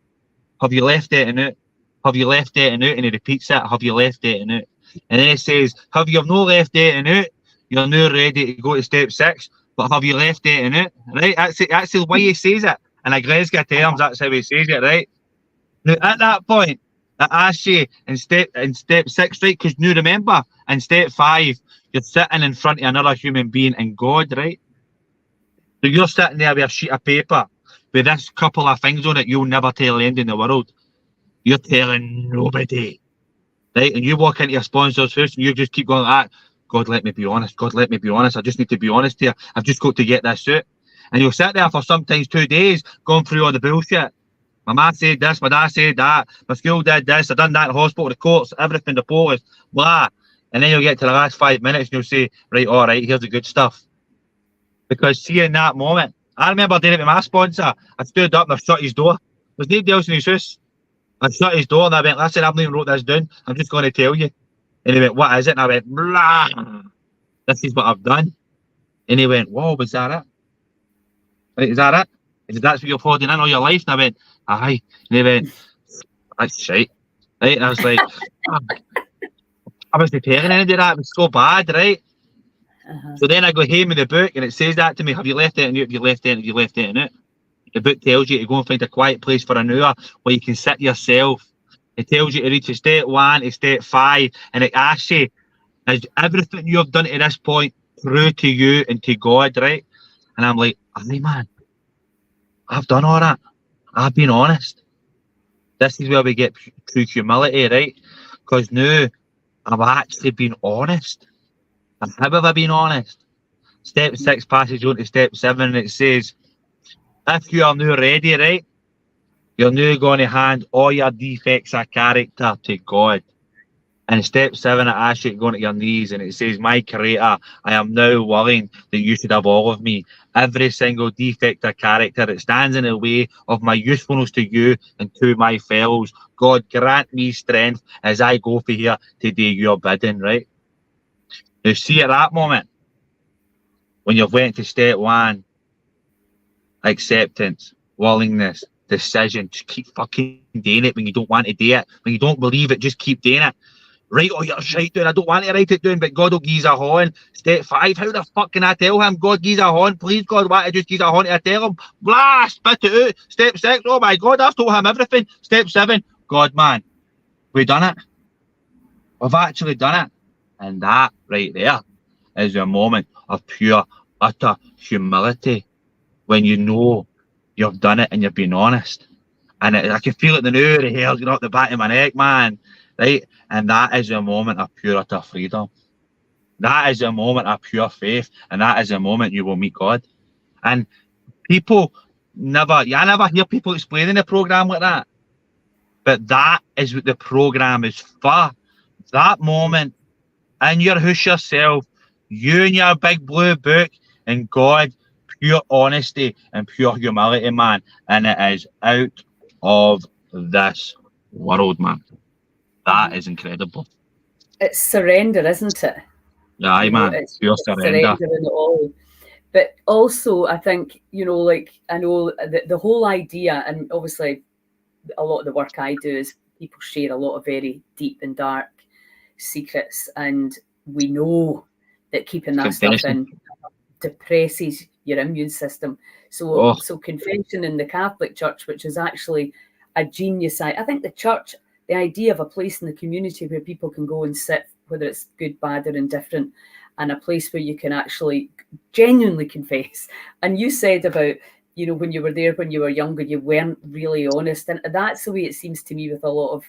Have you left it in it? Have you left it in it? And he repeats it, have you left it in it? And then he says, have you not left it in it? You're now ready to go to step 6, but have you left it in it? Right? That's it. That's the way he says it. In a Glasgow terms, that's how he says it, right? Now, at that point, I ask you in step 6, right? Because now remember, in step 5, you're sitting in front of another human being and God, right? So you're sitting there with a sheet of paper with this couple of things on it you'll never tell anybody in the world. You're telling nobody, right? And you walk into your sponsor's house and you just keep going like that. God, let me be honest. God, let me be honest. I just need to be honest here. I've just got to get this out. And you'll sit there for sometimes 2 days going through all the bullshit. My mum said this, my dad said that, my school did this, I done that in hospital, the courts, everything, the police, blah. And then you'll get to the last 5 minutes and you'll say, right, all right, here's the good stuff. Because see, in that moment, I remember doing it with my sponsor. I stood up and I shut his door. There's nobody else in his house. I shut his door and I went, listen, I've not even wrote this down. I'm just going to tell you. And he went, what is it? And I went, blah. This is what I've done. And he went, whoa, was that it? Right, is that it? He said, that's what you're holding in all your life? And I went, aye. And he went, that's shite. Right? And I was like, oh, I wasn't telling anybody that. It was so bad, right? So then I go home in the book and it says that to me, have you left it in you? Have you left it in? Have you left it in it? The book tells you to go and find a quiet place for an hour where you can sit yourself. It tells you to reach step 1 to step 5, and it asks you, is everything you have done to this point true to you and to God, right? And I'm like, aye, man, I've done all that. I've been honest. This is where we get true humility, right? Because now I've actually been honest. And how have I been honest? Step 6 passes on to step 7, and it says, if you are now ready, right, you're now going to hand all your defects of character to God. And step 7, it asks you to go to your knees and it says, my Creator, I am now willing that you should have all of me. Every single defect of character that stands in the way of my usefulness to you and to my fellows. God, grant me strength as I go for here to do your bidding, right? Now see at that moment, when you've went to step 1, acceptance, willingness, decision, just keep fucking doing it when you don't want to do it. When you don't believe it, just keep doing it. Write all your shit down. I don't want to write it down, but God will give you a horn. Step 5, how the fuck can I tell him? God gives a horn. Please, God, why I just give a horn to tell him? Blah, spit it out. Step 6, oh my God, I've told him everything. Step 7, God, man, we've done it. We've actually done it. And that right there is a moment of pure, utter humility when you know you've done it and you've been honest. And I can feel it the now, the hair's going up the back of my neck, man. Right? And that is a moment of pure, utter freedom. That is a moment of pure faith. And that is a moment you will meet God. And people I never hear people explaining the program like that. But that is what the program is for. That moment in your house yourself, you and your big blue book, and God, pure honesty and pure humility, man. And it is out of this world, man. That is incredible. It's surrender, isn't it? Yeah, aye, man. It's pure surrender. in it all. But also, I think, like, I know the whole idea, and obviously a lot of the work I do is people share a lot of very deep and dark secrets, and we know that keeping that stuff Confession. in depresses your immune system. Oh, So confession in the Catholic Church, which is actually a genius. I think the church, the idea of a place in the community where people can go and sit, whether it's good, bad, or indifferent, and a place where you can actually genuinely confess. And you said about, when you were there when you were younger, you weren't really honest. And that's the way it seems to me with a lot of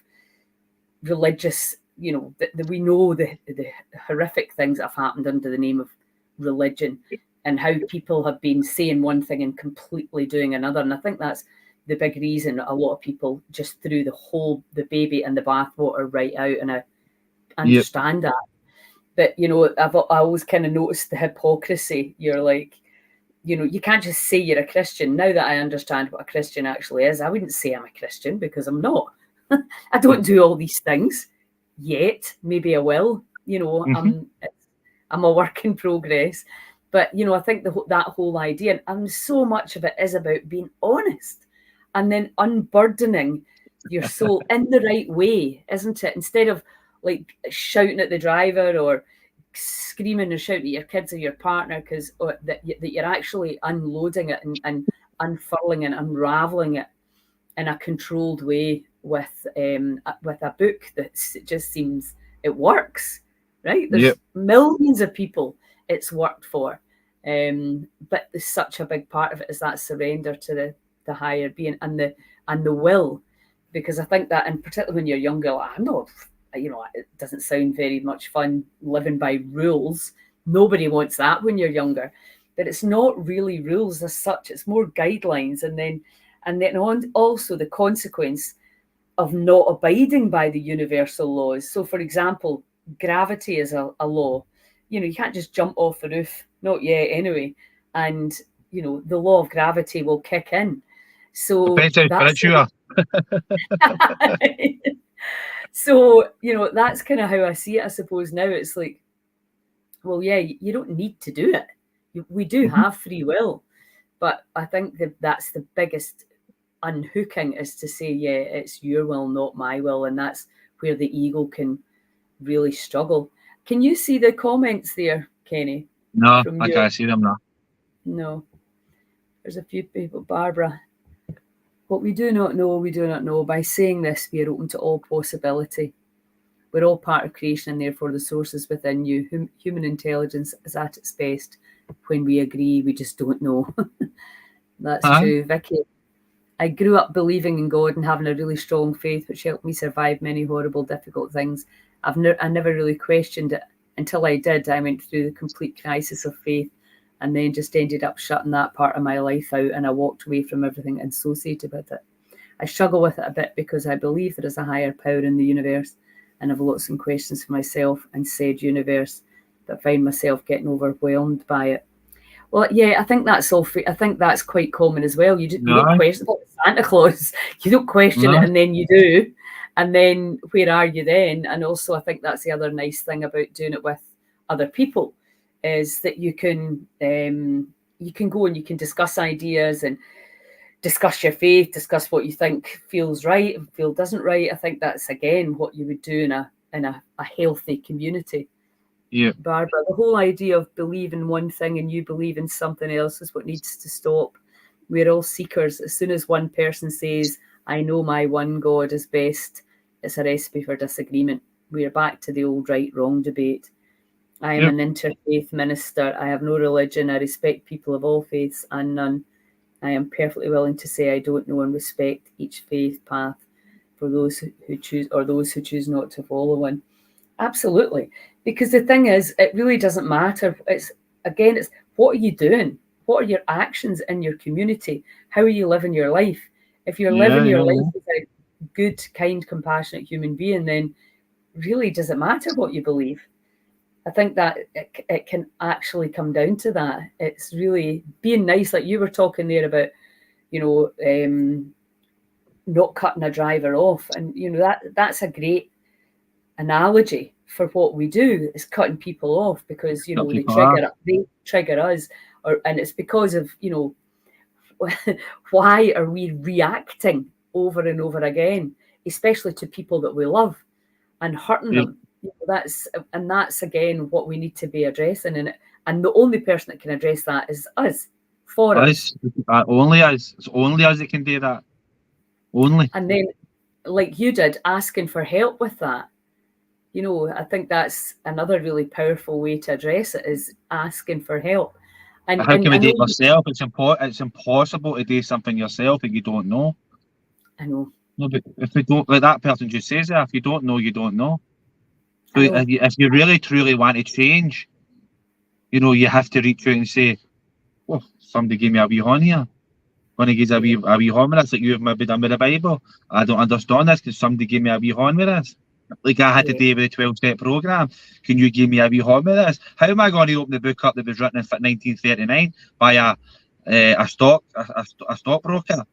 religious, that we know the horrific things that have happened under the name of religion, and how people have been saying one thing and completely doing another. And I think that's the big reason a lot of people just threw the baby and the bathwater right out. And I yep. understand that. But, I always kind of noticed the hypocrisy. You're like, you can't just say you're a Christian. Now that I understand what a Christian actually is, I wouldn't say I'm a Christian because I'm not. I don't do all these things yet. Maybe I will. I'm a work in progress. But, I think that whole idea, and so much of it is about being honest and then unburdening your soul in the right way, isn't it? Instead of like shouting at the driver or screaming or shouting at your kids or your partner, because that you're actually unloading it and unfurling and unraveling it in a controlled way with a book that just seems it works, right? There's Yep. millions of people it's worked for, but there's such a big part of it is that surrender to the higher being and the will, because I think that, and particularly when you're younger, like, I'm not, it doesn't sound very much fun living by rules. Nobody wants that when you're younger, but it's not really rules as such. It's more guidelines, and then also the consequence of not abiding by the universal laws. So, for example, gravity is a law. You can't just jump off the roof, not yet anyway. And, the law of gravity will kick in. So Depends how that's fit you are. so, that's kind of how I see it, I suppose. Now it's like, well, yeah, you don't need to do it. We do have free will. But I think that's the biggest unhooking, is to say, yeah, it's your will, not my will. And that's where the ego can really struggle. Can you see the comments there, Kenny? No, From I your can't see them now. No. There's a few people. Barbara. What we do not know, we do not know. By saying this, we are open to all possibility. We're all part of creation, and therefore the source is within you. Human intelligence is at its best when we agree. We just don't know. That's true. Vicky. I grew up believing in God and having a really strong faith, which helped me survive many horrible, difficult things. I never really questioned it until I did. I went through the complete crisis of faith and then just ended up shutting that part of my life out, and I walked away from everything associated with it. I struggle with it a bit because I believe there is a higher power in the universe, and I've lots of questions for myself and said universe, but find myself getting overwhelmed by it. Well, yeah, I think that's all. I think that's quite common as well. You don't question Santa Claus. You don't question it, and then you do, and then where are you then? And also, I think that's the other nice thing about doing it with other people, is that you can go and you can discuss ideas and discuss your faith, discuss what you think feels right and feel doesn't right. I think that's again what you would do in a healthy community. Yeah. Barbara, the whole idea of believing one thing and you believe in something else is what needs to stop. We're all seekers. As soon as one person says, I know my one God is best, it's a recipe for disagreement. We are back to the old right-wrong debate. I am an interfaith minister. I have no religion. I respect people of all faiths and none. I am perfectly willing to say I don't know and respect each faith path for those who choose not to follow one. Absolutely. Because the thing is, it really doesn't matter. It's what are you doing? What are your actions in your community? How are you living your life? If you're living your life as a good, kind, compassionate human being, then really does it matter what you believe? I think that it can actually come down to that. It's really being nice, like you were talking there about, not cutting a driver off. And, that's a great analogy for what we do, is cutting people off because, they trigger us. and it's because of, why are we reacting over and over again, especially to people that we love, and hurting them? That's again what we need to be addressing, and the only person that can address that is us, for us. Only us. It's only us that can do that. Only. And then, like you did, asking for help with that. I think that's another really powerful way to address it, is asking for help. And how can we do it yourself? It's impossible to do something yourself if you don't know. I know. No, but if we don't, like that person just says that, if you don't know, you don't know. So if you really truly want to change, you have to reach out and say, "Well, somebody gave me a wee horn here. When he gives a wee horn with this, like you have maybe done with the Bible. I don't understand this because somebody gave me a wee horn with this. Like I had to do with the 12-step program. Can you give me a wee horn with this? How am I going to open the book up that was written in 1939 by a stockbroker,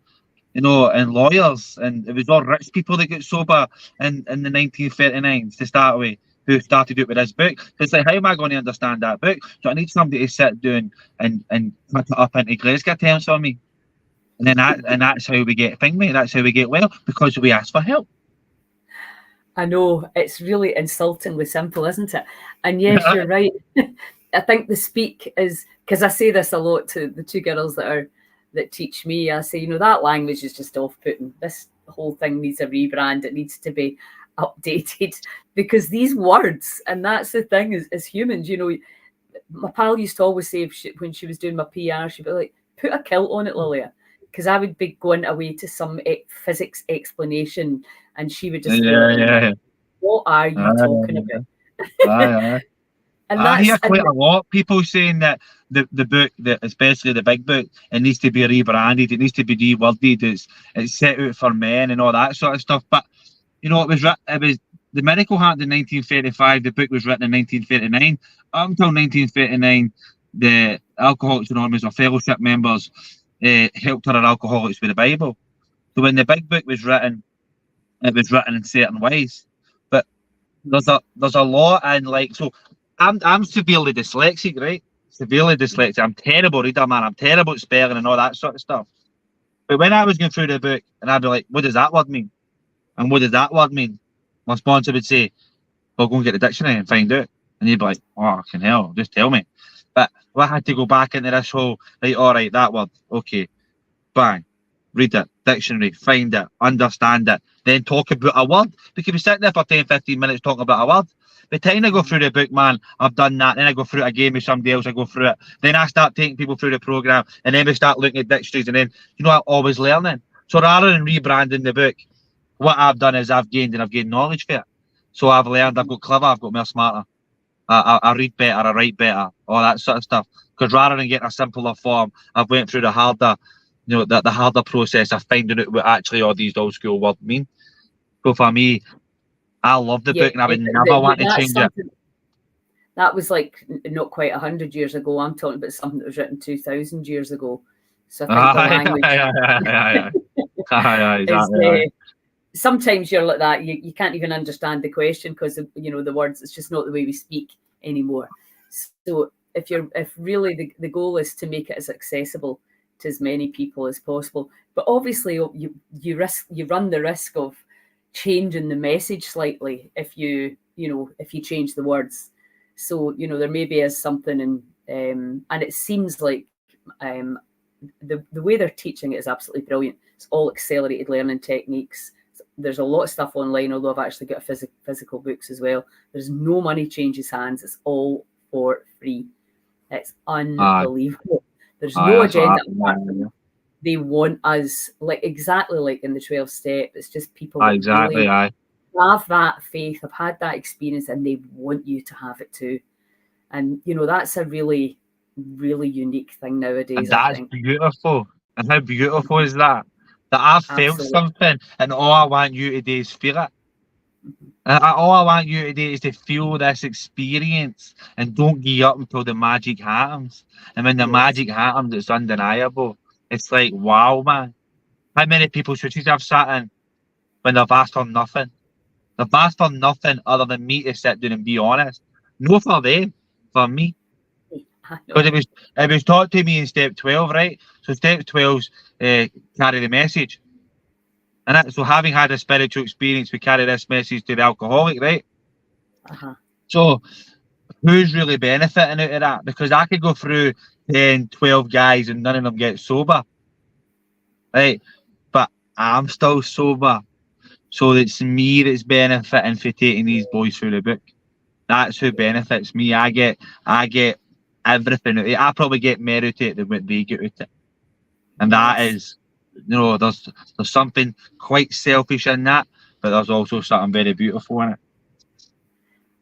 and lawyers, and it was all rich people that got sober in the 1939s to start with, who started it with this book. It's like, how am I going to understand that book? So I need somebody to sit down and put it up into Glasgow terms for me. And then that's how we get thingy. That's how we get well, because we ask for help. I know, it's really insultingly simple, isn't it? And yes, you're right. I think the speak is, because I say this a lot to the two girls that teach me. I say, that language is just off-putting. This whole thing needs a rebrand. It needs to be updated, because these words, and that's the thing, as humans, my pal used to always say, when she was doing my PR, she'd be like, put a kilt on it, Lilia. Because I would be going away to some physics explanation, and she would just go, what are you talking about? And I hear quite a lot of people saying that the book, especially the big book, it needs to be rebranded, it needs to be reworded, it's set out for men and all that sort of stuff. But it was the miracle happened in 1935. The book was written in 1939. Up until 1939, the Alcoholics Anonymous or fellowship members helped other alcoholics with the Bible. So when the big book was written, it was written in certain ways. But there's a lot, and so I'm severely dyslexic, right? Severely dyslexic. I'm terrible reader, man. I'm terrible at spelling and all that sort of stuff. But when I was going through the book, and I'd be like, what does that word mean? And what does that word mean? My sponsor would say, well, go and get the dictionary and find out. And he'd be like, oh, fucking hell, just tell me. But I had to go back into this whole, all right, that word, okay, bang, read it, dictionary, find it, understand it, then talk about a word. We could be sitting there for 10, 15 minutes talking about a word. By the time I go through the book, man, I've done that. Then I go through it again with somebody else, I go through it. Then I start taking people through the program, and then we start looking at dictionaries, and then, I'm always learning. So rather than rebranding the book, what I've done is I've gained knowledge for it. So I've learned, I've got clever, I've got more smarter. I read better, I write better, all that sort of stuff. Because rather than getting a simpler form, I've went through the harder, the harder process of finding out what actually all these old school words mean. So for me, I love the book, and I would never want to change it. That was not quite 100 years ago. I'm talking about something that was written 2,000 years ago. So I think the language sometimes you're like that. You can't even understand the question because of, the words. It's just not the way we speak anymore. So if really the goal is to make it as accessible to as many people as possible, but obviously you run the risk of changing the message slightly if you change the words. So there maybe is something and it seems like the way they're teaching it is absolutely brilliant. It's all accelerated learning techniques. There's a lot of stuff online, although I've actually got physical books as well. There's no money changes hands. It's all for free. It's unbelievable. There's no agenda. They want us exactly like in the 12 step. It's just people that really have that faith, have had that experience, and they want you to have it too. And that's a really, really unique thing nowadays. And that's beautiful. And how beautiful is that? That I've felt something, and all I want you to do is feel it. And all I want you to do is to feel this experience, and don't give up until the magic happens. And when the magic happens, it's undeniable. It's like, wow, man. How many people should you have sat in when they've asked for nothing? They've asked for nothing other than me to sit down and be honest. No for them, for me. Because it was taught to me in step 12, right? So step 12's carry the message. And so having had a spiritual experience, we carry this message to the alcoholic, right? So who's really benefiting out of that? Because I could go through 10, 12 guys and none of them get sober, right? But I'm still sober. So it's me that's benefiting for taking these boys through the book. That's who benefits me. I get everything out of it. I probably get more out of it than what they get out of it. And that is, there's something quite selfish in that, but there's also something very beautiful in it.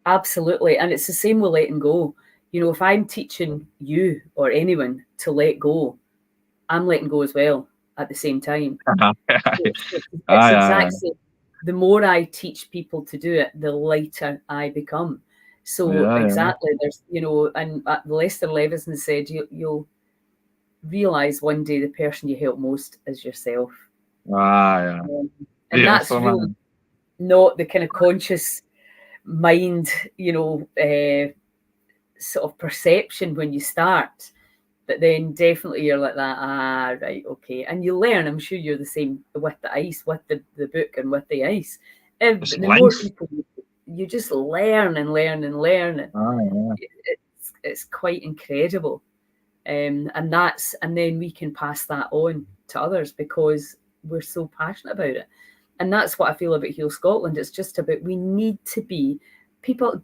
Absolutely. And it's the same with letting go. If I'm teaching you or anyone to let go, I'm letting go as well at the same time. It's exactly, the more I teach people to do it, the lighter I become. So there's, and Lester Levinson said, you'll realize one day the person you help most is yourself. And that's really not the kind of conscious mind, sort of perception when you start. But then definitely you're like that, right, okay. And you learn, I'm sure you're the same with the ice, with the book and with the ice. The more people, you just learn and learn and learn. It's quite incredible. And then we can pass that on to others because we're so passionate about it. And that's what I feel about Heal Scotland. It's just about, we need to be,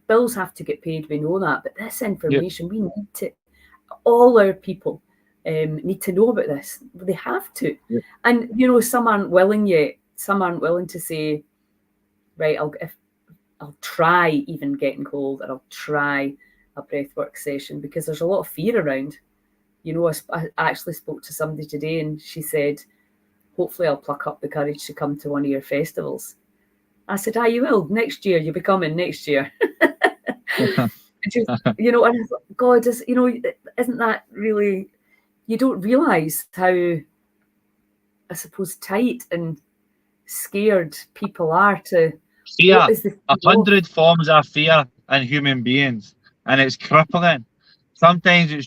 bills have to get paid, we know that, but this information, we need to, all our people need to know about this. They have to. And, some aren't willing yet. Some aren't willing to say, right, I'll try even getting cold, or I'll try a breathwork session, because there's a lot of fear around. I actually spoke to somebody today and she said, hopefully I'll pluck up the courage to come to one of your festivals. I said, you will. Next year, you'll be coming next year. And I thought, God, isn't that really, you don't realise how, I suppose, tight and scared people are to fear. 100 forms of fear in human beings, and it's crippling. Sometimes it's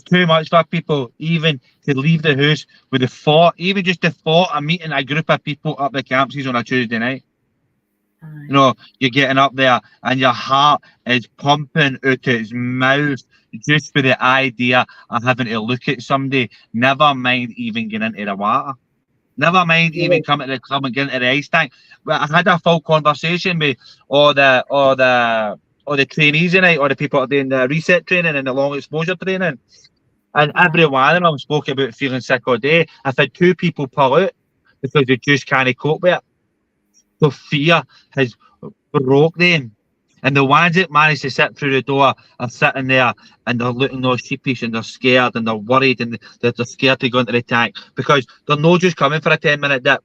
too much for people even to leave the house with the thought, even just the thought of meeting a group of people up the campsies on a Tuesday night. You're getting up there and your heart is pumping out its mouth just for the idea of having to look at somebody. Never mind even getting into the water. Never mind even coming to the club and getting to the ice tank. Well, I had a full conversation with all the trainees tonight, or the people that are doing the reset training and the long exposure training. And every one of them spoke about feeling sick all day. I've had 2 people pull out because they just can't cope with it. So fear has broke them. And the ones that manage to sit through the door are sitting there and they're looking all sheepish and they're scared and they're worried and they're scared to go into the tank, because they're not just coming for a 10-minute dip.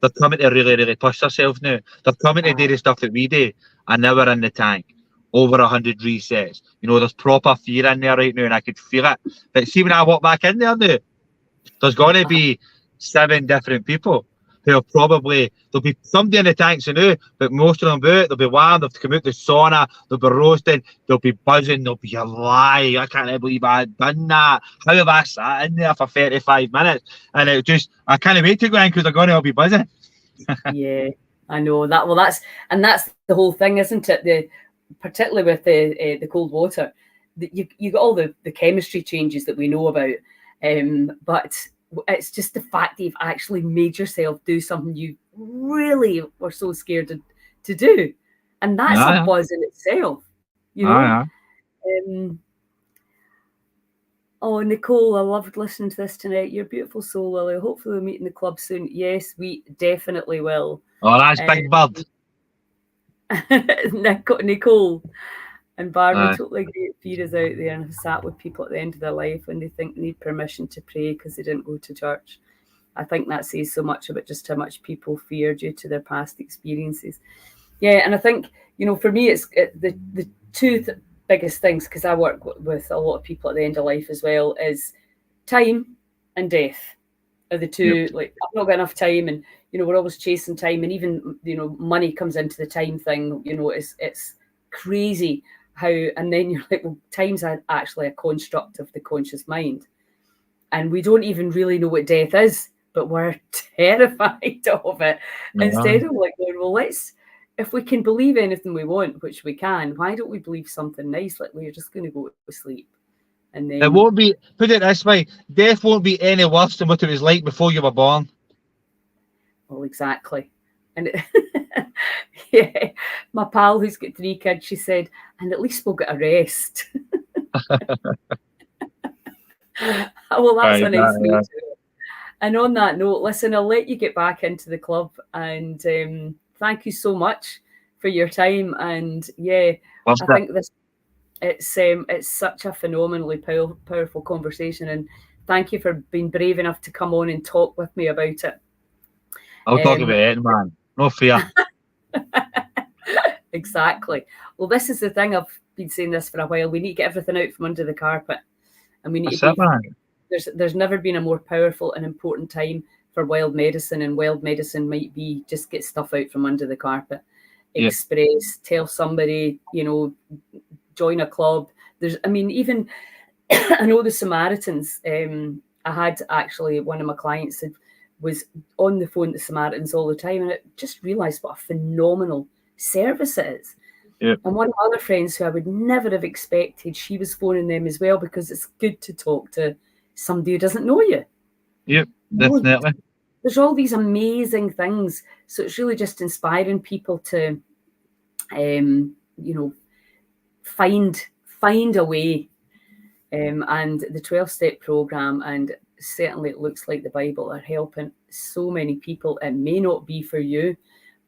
They're coming to really, really push themselves now. They're coming to do the stuff that we do, and now we're in the tank. Over 100 resets. There's proper fear in there right now, and I could feel it. But see, when I walk back in there now, there's going to be 7 different people who there'll be somebody in the tanks now, but most of them they'll be warm, they'll come out the sauna, they'll be roasting, they'll be buzzing, they'll be a lie. I can't believe I've done that. How have I sat in there for 35 minutes? And I can't wait to go in because they're going to all be buzzing. Yeah, I know that. Well, that's the whole thing, isn't it? Particularly with the cold water, you got all the chemistry changes that we know about, but it's just the fact that you've actually made yourself do something you really were so scared to do, and that's a buzz in itself, Oh, Nicole, I loved listening to this tonight. You're a beautiful soul, Lily. Hopefully we'll meet in the club soon. Yes, we definitely will. Oh, that's Big Bird. Nicole and Barbara, totally agree. Fear is out there, and have sat with people at the end of their life when they think they need permission to pray because they didn't go to church. I think that says so much about just how much people fear due to their past experiences. Yeah, and I think, for me, it's the 2 biggest things, because I work with a lot of people at the end of life as well, is time and death are the 2. Like, I've not got enough time, and we're always chasing time, and even money comes into the time thing. It's crazy how, and then you're like, well, time's actually a construct of the conscious mind. And we don't even really know what death is, but we're terrified of it. Instead of like going, well, if we can believe anything we want, which we can, why don't we believe something nice? Like we're just going to go to sleep. And then it won't be, put it this way, death won't be any worse than what it was like before you were born. Well, exactly. And yeah, my pal who's got 3 kids, she said, and at least we'll get a rest. Well, that's a nice note. And on that note, listen, I'll let you get back into the club, and thank you so much for your time. And yeah, I think it's such a phenomenally powerful conversation, and thank you for being brave enough to come on and talk with me about it. I'll talk about it, man. No fear. Exactly. Well, this is the thing. I've been saying this for a while. We need to get everything out from under the carpet, and we need there's never been a more powerful and important time for wild medicine, and wild medicine might be just get stuff out from under the carpet. Express, tell somebody, join a club. Even I know the Samaritans. I had actually one of my clients was on the phone to Samaritans all the time, and I just realised what a phenomenal service it is. Yep. And one of my other friends who I would never have expected, she was phoning them as well, because it's good to talk to somebody who doesn't know you. Yep, definitely. There's all these amazing things. So it's really just inspiring people to, find a way. And the 12-step program, and certainly it looks like the Bible, are helping so many people. It may not be for you,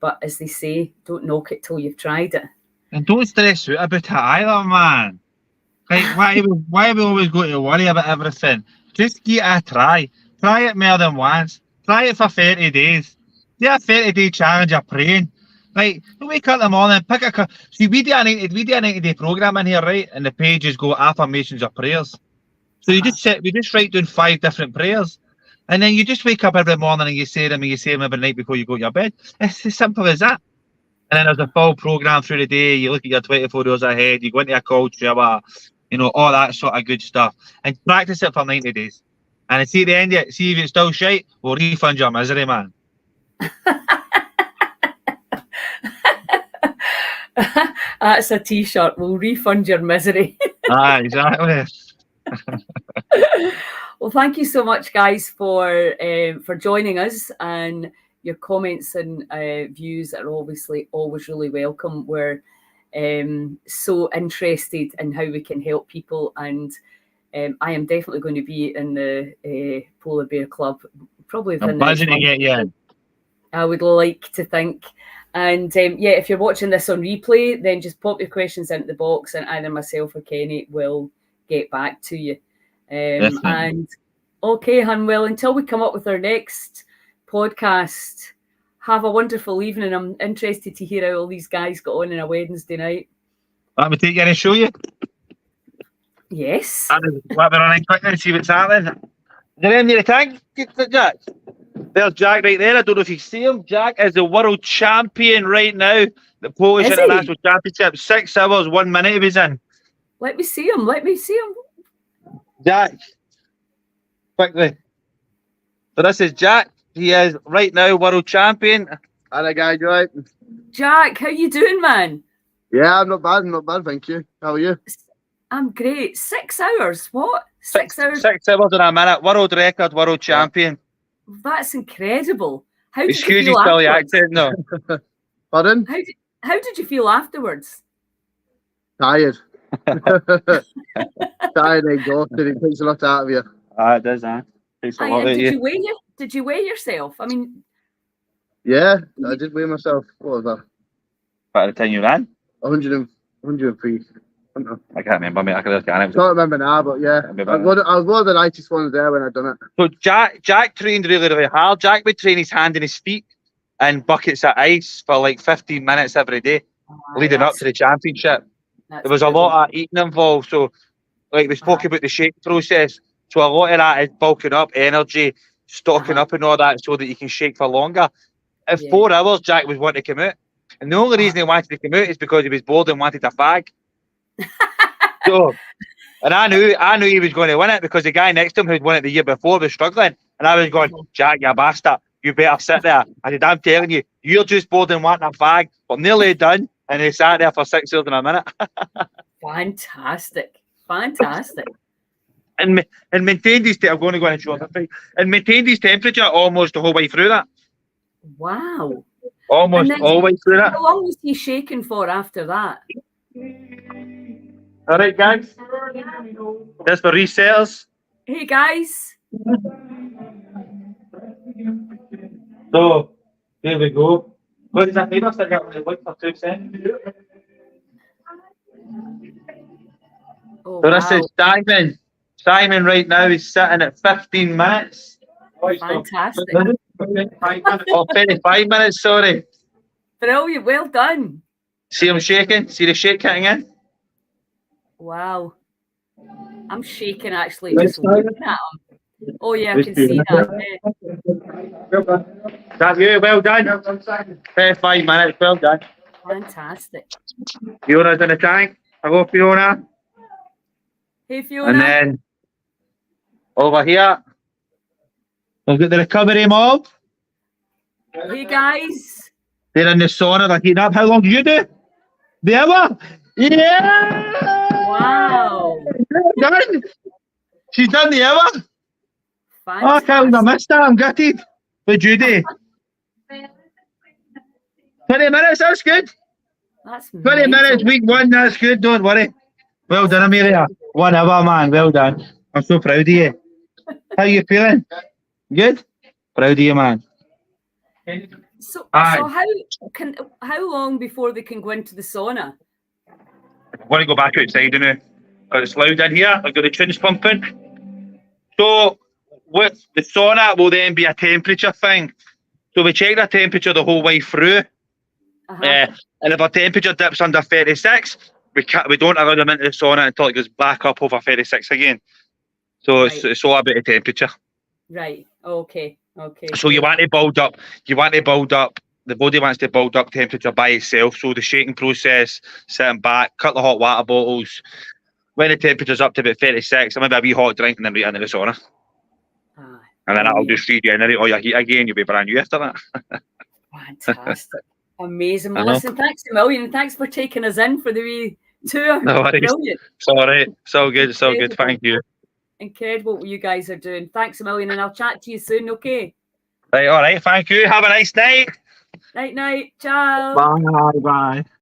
but as they say, don't knock it till you've tried it. And don't stress out about it either, man. Like, why are we always going to worry about everything? Just give it a try. Try it more than once. Try it for 30 days. Do a 30-day challenge of praying. Right, wake up in the morning, pick a... See, we do a 90-day program in here, right? And the pages go affirmations or prayers. So we just write down 5 different prayers. And then you just wake up every morning and you say them, and you say them every night before you go to your bed. It's as simple as that. And then there's a full program through the day. You look at your 24 hours ahead, you go into a cold shower, all that sort of good stuff. And practice it for 90 days. And see at the end of it, see if it's still shite, we'll refund your misery, man. That's a t-shirt. We'll refund your misery. Exactly. Well, thank you so much, guys, for joining us, and your comments and views are obviously always really welcome. We're so interested in how we can help people, and I am definitely going to be in the Polar Bear Club probably within the next month. Get you in. I would like to think. And if you're watching this on replay, then just pop your questions into the box, and either myself or Kenny will get back to you. And okay, hun, well, until we come up with our next podcast, have a wonderful evening. I'm interested to hear how all these guys got on a Wednesday night. Let me take you in and show you. Yes. Let me run in quickly and see what's happening. Is there any near the tank, Jack? There's Jack right there. I don't know if you see him. Jack is the world champion right now. The Polish International Championship. 6 hours, 1 minute he was in. Let me see him. Jack. Quickly. So this is Jack. He is right now world champion. Hi there, guys. You right? Jack, how you doing, man? Yeah, I'm not bad, thank you. How are you? I'm great. 6 hours? What? 6 hours? 6 hours in a minute. World record, world champion. That's incredible. How did Excuse you feel silly afterwards? accent, no. Pardon? How did you feel afterwards? Tired. Tired and exhausted. It takes a lot out of you. It does, huh? Takes a lot out of you. Did you weigh yourself? I mean... Yeah, I did weigh myself. What was that? By the time you ran? 103. I don't know. I can't remember, mate. I can't remember now, but yeah. I was one of the lightest ones there when I'd done it. So Jack trained really, really hard. Jack would train his hand and his feet in buckets of ice for like 15 minutes every day, leading up to the championship. There was a lot of eating involved. So, like we spoke about the shake process. So a lot of that is bulking up, energy, stocking up and all that so that you can shake for longer. At 4 hours, Jack was wanting to come out. And the only reason he wanted to come out is because he was bored and wanted a fag. So, and I knew he was going to win it because the guy next to him who'd won it the year before was struggling. And I was going, Jack, you bastard, you better sit there. I said, I'm telling you, you're just bored and wanting a fag. I'm nearly done. And he sat there for 6 hours and a minute. Fantastic. And maintained his I'm going to go in and show that. And maintained his temperature almost the whole way through that. Wow. Almost all the way through that. How long was he shaking for after that? All right, guys. That's for resetters. Hey, guys. So, there we go. What is that neighbour still got the light for 2 cents? Oh, So this wow. is Simon. Simon right now is sitting at 15 minutes. Fantastic. Oh, 25 minutes, sorry. Brilliant. Well done. See him shaking? See the shake kicking in? Wow. I'm shaking actually just looking at him. Oh yeah, I can see that. That's you, well done. 5 minutes, well done. Fantastic. Fiona's in the tank. Hello, Fiona. Hey, Fiona. And then over here, we've got the recovery mob. Hey, guys. They're in the sauna, they're heating up. How long did you do? The hour? Yeah! Wow. Done. She's done the hour. Oh, I can't believe I missed that. I'm gutted. What'd you do? 20 minutes, that's good. That's 20 minutes, week 1, that's good, don't worry. Well done, Amelia. 1 hour, man, well done. I'm so proud of you. How you feeling? Good? Proud of you, man. So Aye. how long before they can go into the sauna? I'm going to go back outside now because it's loud in here. I've got the tunes pumping. So, with the sauna will then be a temperature thing. So we check the temperature the whole way through. And if our temperature dips under 36, we don't allow them into the sauna until it goes back up over 36 again. So Right. it's all about the temperature. Right. Okay. So you want to build up. The body wants to build up temperature by itself. So the shaking process, sitting back, cut the hot water bottles. When the temperature's up to about 36, maybe a wee hot drink and then right into the sauna. And then that'll just regenerate all your heat again. You'll be brand new after that. Fantastic. Amazing. Well, listen, thanks a million. And thanks for taking us in for the wee tour. No worries. Brilliant. It's all right. It's all good. It's all good. Thank you. Incredible what you guys are doing. Thanks a million, and I'll chat to you soon, okay? Right, all right. Thank you. Have a nice night. Night. Ciao. Bye.